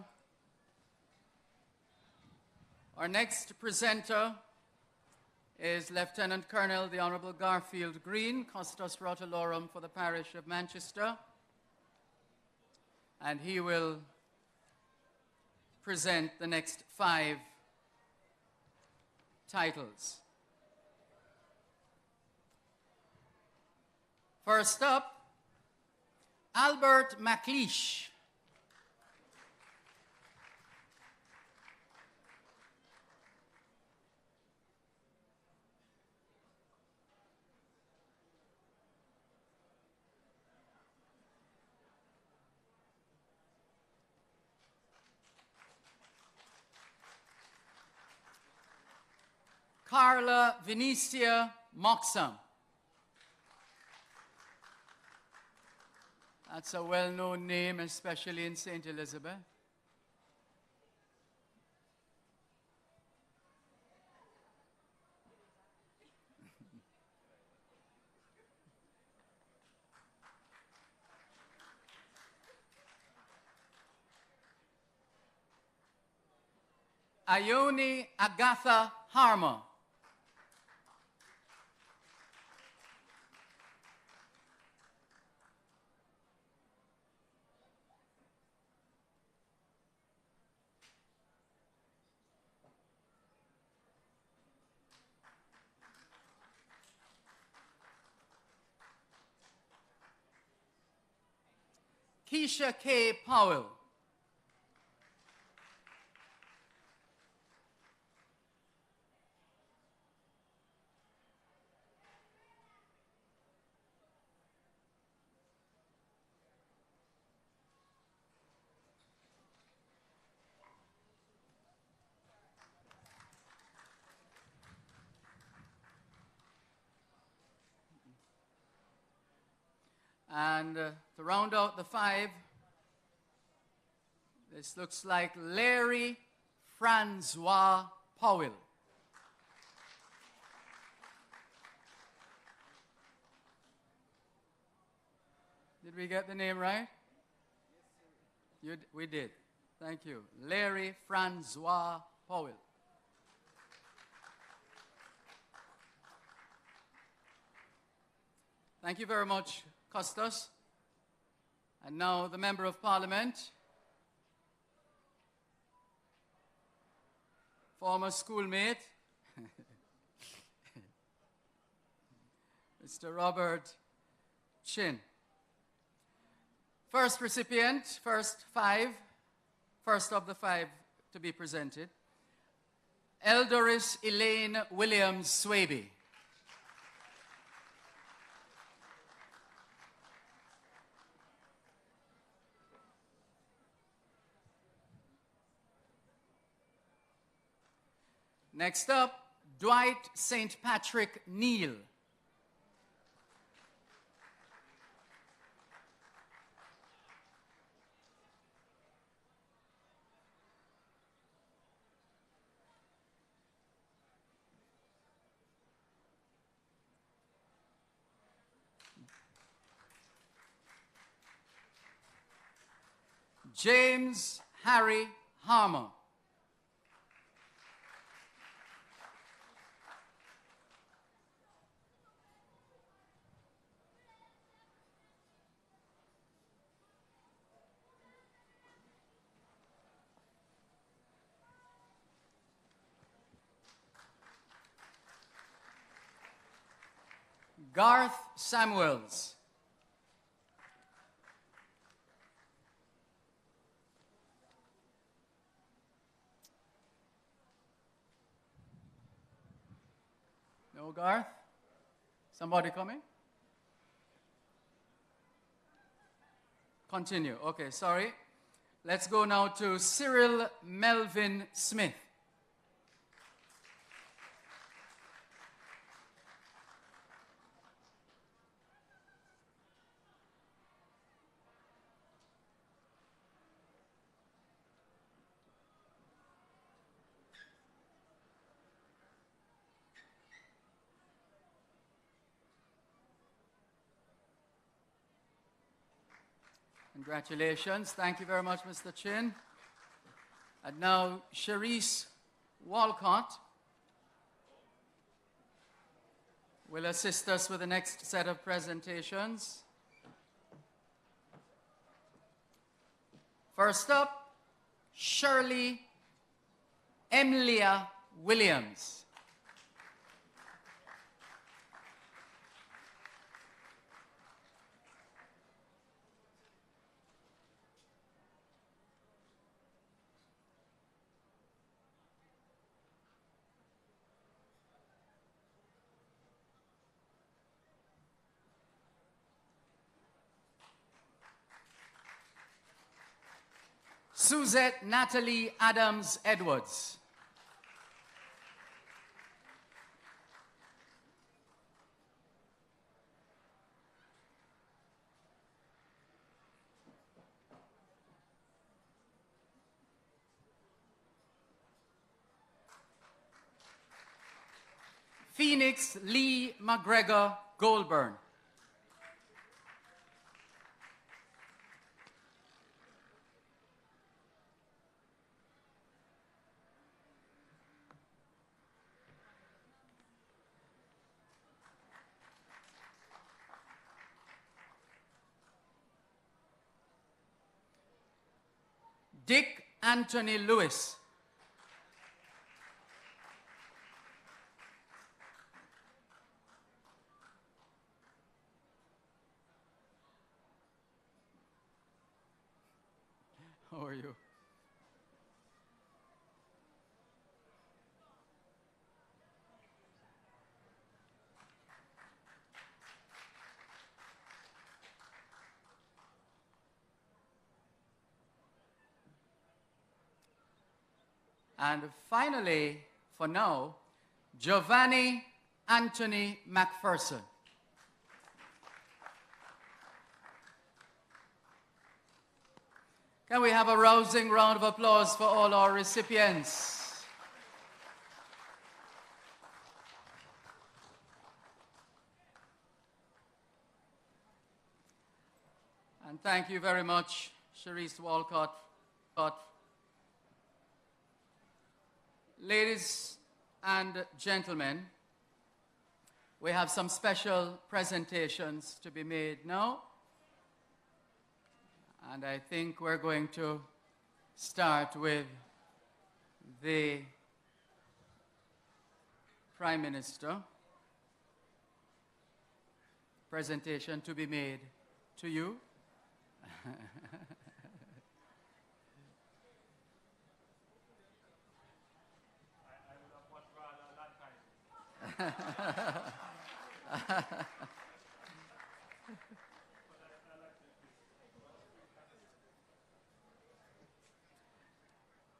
Our next presenter is Lieutenant Colonel the Honourable Garfield Green, Custos Rotolorum for the parish of Manchester. And he will present the next 5 titles. First up, Albert MacLeish. Carla Venetia Moxham. That's a well-known name, especially in St. Elizabeth. Ione Agatha Harmer. Keisha K. Powell. And to round out the 5 This looks like Larry Francois Powell. Did we get the name right? We did. Thank you. Larry Francois Powell. Thank you very much, Custos. And now the Member of Parliament, former schoolmate, Mr. Robert Chin. First recipient, first of the five to be presented, Eldoris Elaine Williams Swaby. Next up, Dwight St. Patrick Neal. James Harry Harmer. Garth Samuels. No, Garth? Somebody coming? Continue. Okay, sorry. Let's go now to Cyril Melvin Smith. Congratulations. Thank you very much, Mr. Chin. And now, Cherise Walcott will assist us with the next set of presentations. First up, Shirley Emlia Williams. Suzette Natalie Adams Edwards. Phoenix Lee McGregor Goldburn. Dick Anthony Lewis. How are you? And finally, for now, Giovanni Anthony McPherson. Can we have a rousing round of applause for all our recipients? And thank you very much, Sharice Walcott. Ladies and gentlemen, we have some special presentations to be made now. And I think we're going to start with the Prime Minister. Presentation to be made to you.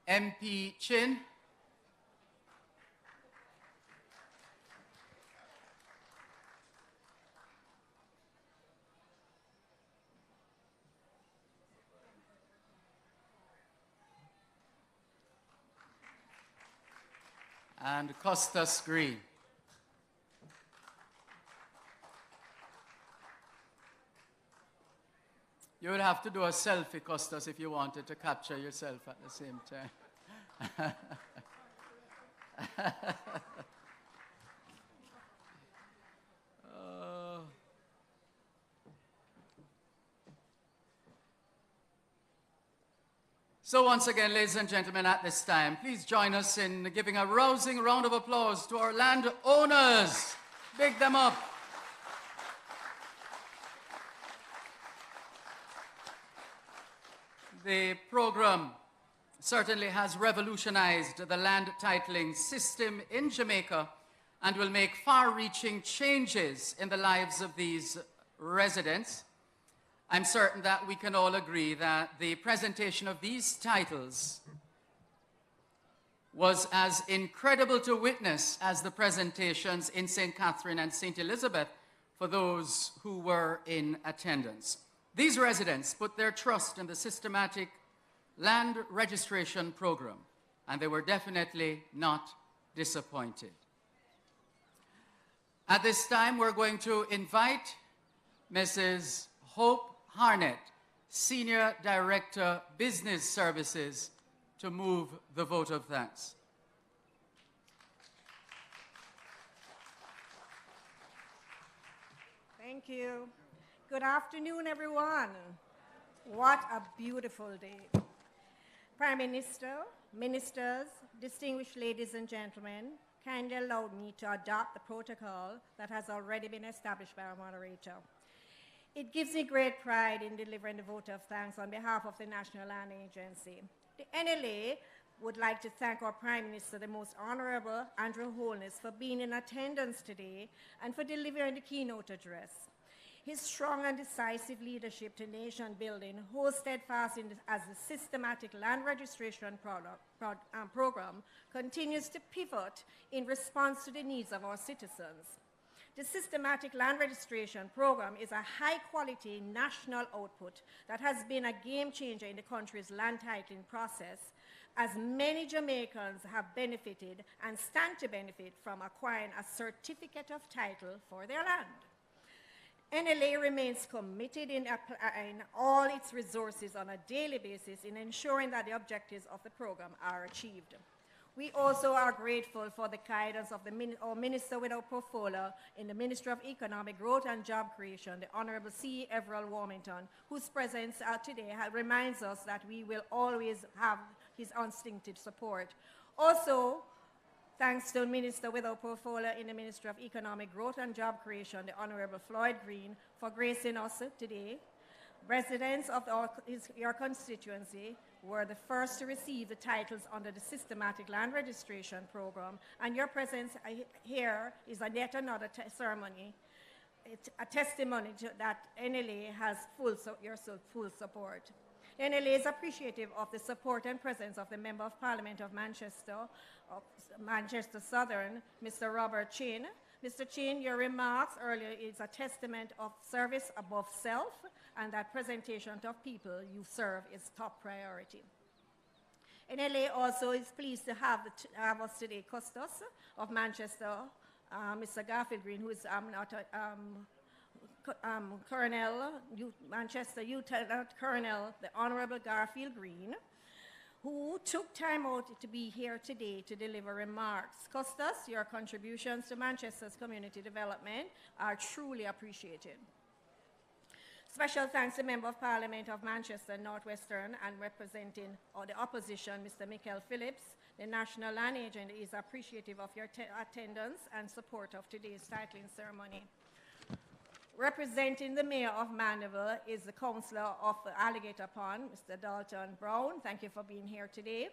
MP Chin. And Costas Green. You would have to do a selfie, Costas, if you wanted to capture yourself at the same time. So once again, ladies and gentlemen, at this time, please join us in giving a rousing round of applause to our landowners. Big them up. The program certainly has revolutionized the land titling system in Jamaica and will make far-reaching changes in the lives of these residents. I'm certain that we can all agree that the presentation of these titles was as incredible to witness as the presentations in St. Catherine and St. Elizabeth for those who were in attendance. These residents put their trust in the Systematic Land Registration Program, and they were definitely not disappointed. At this time, we're going to invite Mrs. Hope Harnett, Senior Director, Business Services, to move the vote of thanks. Thank you. Good afternoon, everyone. What a beautiful day. Prime Minister, ministers, distinguished ladies and gentlemen, kindly allow me to adopt the protocol that has already been established by our moderator. It gives me great pride in delivering the vote of thanks on behalf of the National Land Agency. The NLA would like to thank our Prime Minister, the Most Honourable Andrew Holness, for being in attendance today and for delivering the keynote address. His strong and decisive leadership to nation building holds steadfast as the Systematic Land Registration Program continues to pivot in response to the needs of our citizens. The Systematic Land Registration Program is a high-quality national output that has been a game changer in the country's land titling process, as many Jamaicans have benefited and stand to benefit from acquiring a certificate of title for their land. NLA remains committed in applying all its resources on a daily basis in ensuring that the objectives of the program are achieved. We also are grateful for the guidance of our Minister with our portfolio in the Ministry of Economic Growth and Job Creation, the Honourable C. Everell Warmington, whose presence today reminds us that we will always have his unstinted support. Also, thanks to the Minister with our portfolio in the Ministry of Economic Growth and Job Creation, the Honourable Floyd Green, for gracing us today. Residents of your constituency were the first to receive the titles under the Systematic Land Registration Program, and your presence here is yet another ceremony. It's a testimony to that NLA has your full support. NLA is appreciative of the support and presence of the Member of Parliament of Manchester Southern, Mr. Robert Chin. Mr. Chin, your remarks earlier is a testament of service above self and that presentation of people you serve is top priority. NLA also is pleased to have us today, Custos of Manchester, Mr. Garfield Green, who is Colonel, Manchester Lieutenant Colonel, the Honorable Garfield Green, who took time out to be here today to deliver remarks. Custos, your contributions to Manchester's community development are truly appreciated. Special thanks to Member of Parliament of Manchester Northwestern and representing the opposition, Mr. Michael Phillips. The National Land Agent is appreciative of your attendance and support of today's titling ceremony. Representing the Mayor of Mandeville is the Councillor of Alligator Pond, Mr. Dalton Brown. Thank you for being here today.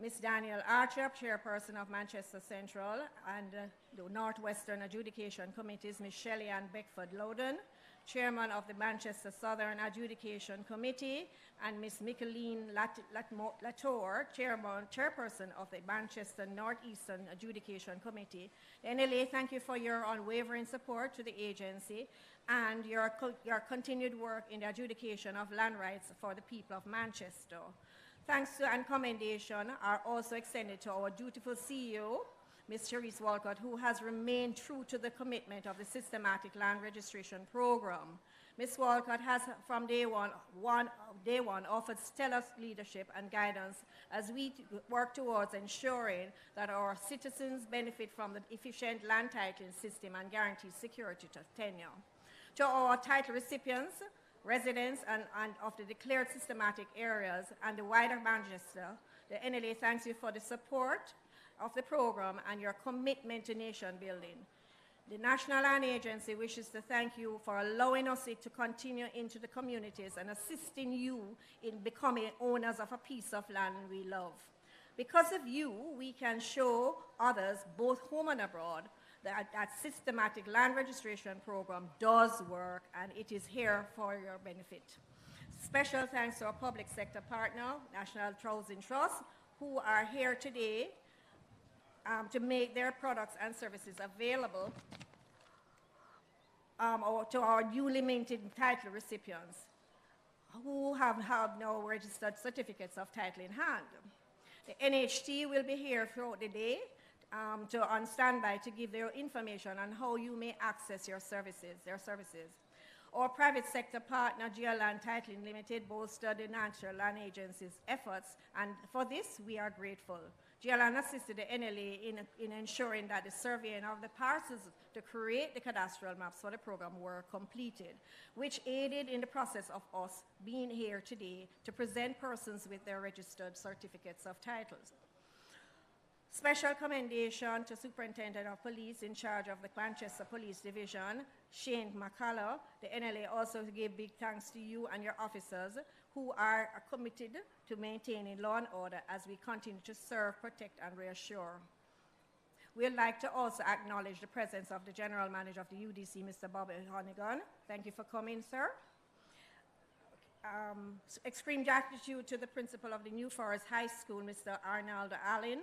Ms. Danielle Archer, Chairperson of Manchester Central, and the Northwestern Adjudication Committees, Ms. Shelley Ann Beckford Loudon, Chairman of the Manchester Southern Adjudication Committee, and Ms. Micheline Latour, Chairperson of the Manchester Northeastern Adjudication Committee. The NLA, thank you for your unwavering support to the agency and your continued work in the adjudication of land rights for the people of Manchester. Thanks and commendation are also extended to our dutiful CEO, Ms. Cherise Walcott, who has remained true to the commitment of the Systematic Land Registration Program. Ms. Walcott has from day one offered stellar leadership and guidance as we work towards ensuring that our citizens benefit from the efficient land titling system and guarantee security to tenure. To our title recipients, residents and of the declared systematic areas and the wider Manchester, the NLA thanks you for the support of the program and your commitment to nation building. The National Land Agency wishes to thank you for allowing us to continue into the communities and assisting you in becoming owners of a piece of land we love. Because of you, we can show others, both home and abroad, that systematic land registration program does work and it is here for your benefit. Special thanks to our public sector partner, National Housing Trust, who are here today to make their products and services available to our newly minted title recipients who have now registered certificates of title in hand. The NHT will be here throughout the day on standby to give their information on how you may access their services. Our private sector partner, GeoLand Titling Limited, bolstered the National Land Agency's efforts, and for this we are grateful. GeoLand assisted the NLA in ensuring that the surveying of the parcels to create the cadastral maps for the program were completed, which aided in the process of us being here today to present persons with their registered certificates of titles. Special commendation to Superintendent of Police in charge of the Manchester Police Division, Shane McCullough. The NLA also gave big thanks to you and your officers who are committed to maintaining law and order as we continue to serve, protect, and reassure. We'd like to also acknowledge the presence of the General Manager of the UDC, Mr. Bobby Honeygan. Thank you for coming, sir. Extreme gratitude to the principal of the New Forest High School, Mr. Arnaldo Allen,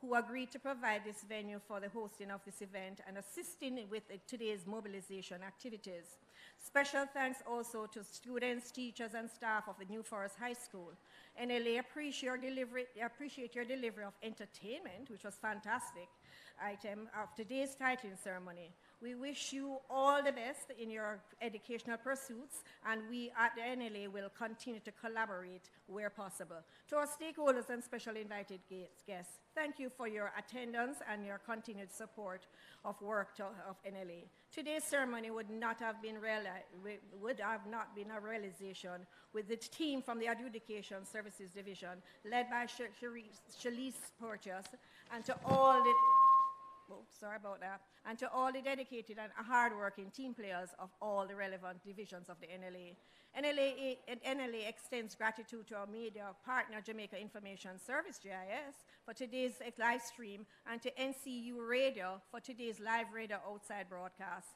who agreed to provide this venue for the hosting of this event and assisting with today's mobilization activities. Special thanks also to students, teachers, and staff of the New Forest High School. NLA appreciate your delivery of entertainment, which was fantastic, item of today's titling ceremony. We wish you all the best in your educational pursuits, and we at the NLA will continue to collaborate where possible. To our stakeholders and special invited guests, thank you for your attendance and your continued support of work of NLA. Today's ceremony would not have been a realization with the team from the Adjudication Services Division, led by Cherise Purchase, and to all the and to all the dedicated and hard-working team players of all the relevant divisions of the NLA. NLA extends gratitude to our media partner, Jamaica Information Service, JIS, for today's live stream, and to NCU Radio for today's live radio outside broadcast,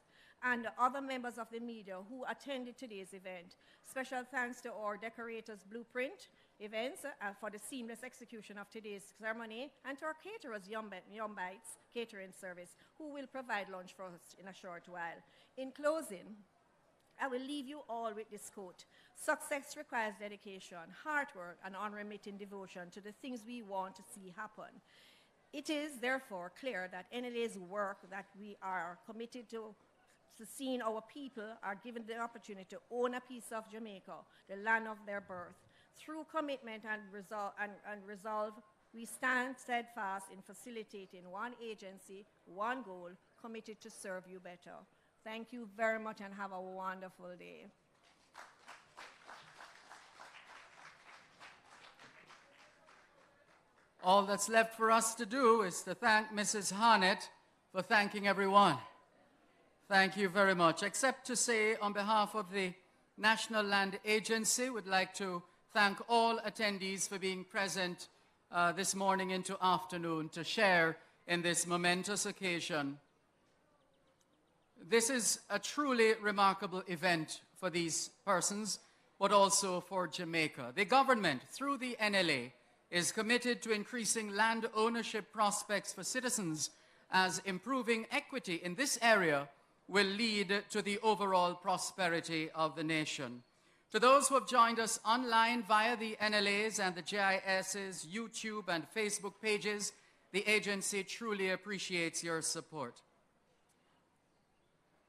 and other members of the media who attended today's event. Special thanks to our decorators Blueprint Events for the seamless execution of today's ceremony, and to our caterers Yum Bites Catering Service, who will provide lunch for us in a short while. In closing, I will leave you all with this quote. Success requires dedication, hard work, and unremitting devotion to the things we want to see happen. It is therefore clear that NLA's work that we are committed to seeing our people are given the opportunity to own a piece of Jamaica, the land of their birth. Through commitment and resolve, we stand steadfast in facilitating one agency, one goal, committed to serve you better. Thank you very much and have a wonderful day. All that's left for us to do is to thank Mrs. Harnett for thanking everyone. Thank you very much. Except to say, on behalf of the National Land Agency, we'd like to thank all attendees for being present this morning into afternoon to share in this momentous occasion. This is a truly remarkable event for these persons, but also for Jamaica. The government, through the NLA, is committed to increasing land ownership prospects for citizens, as improving equity in this area will lead to the overall prosperity of the nation. To those who have joined us online via the NLAs and the GIS's YouTube and Facebook pages, the agency truly appreciates your support.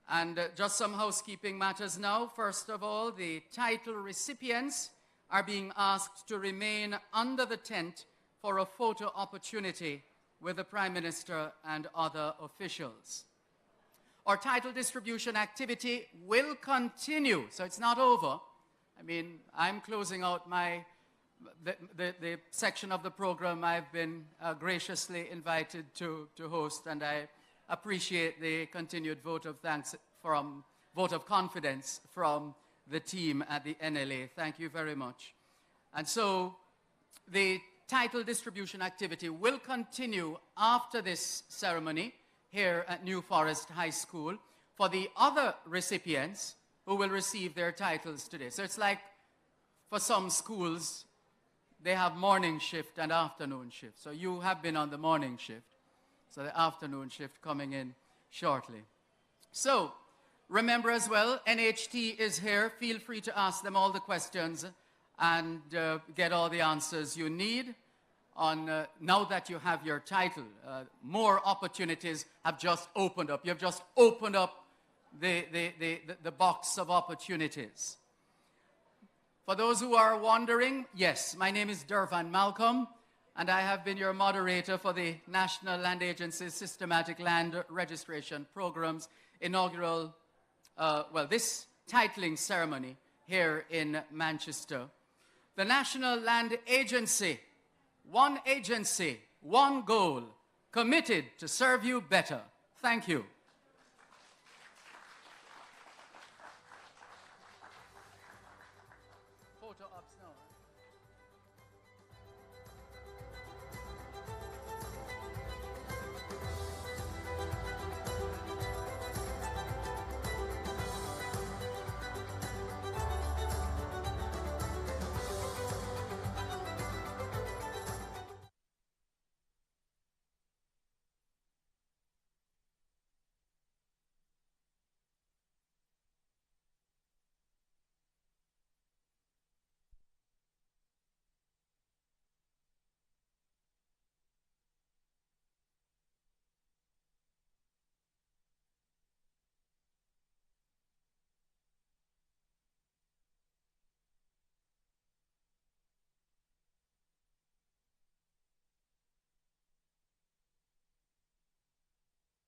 And just some housekeeping matters now. First of all, the title recipients are being asked to remain under the tent for a photo opportunity with the Prime Minister and other officials. Our title distribution activity will continue, so it's not over. I mean, I'm closing out the section of the program I've been graciously invited to host, and I appreciate the continued vote of confidence from the team at the NLA. Thank you very much. And so the title distribution activity will continue after this ceremony here at New Forest High School for the other recipients who will receive their titles today. So it's like for some schools, they have morning shift and afternoon shift. So you have been on the morning shift. So the afternoon shift coming in shortly. So remember as well, NHT is here. Feel free to ask them all the questions and get all the answers you need on now that you have your title. More opportunities have just opened up. You've just opened up the box of opportunities. For those who are wondering, yes, my name is Dervan Malcolm, and I have been your moderator for the National Land Agency's Systematic Land Registration Program's inaugural, this titling ceremony here in Manchester. The National Land Agency, one goal, committed to serve you better. Thank you.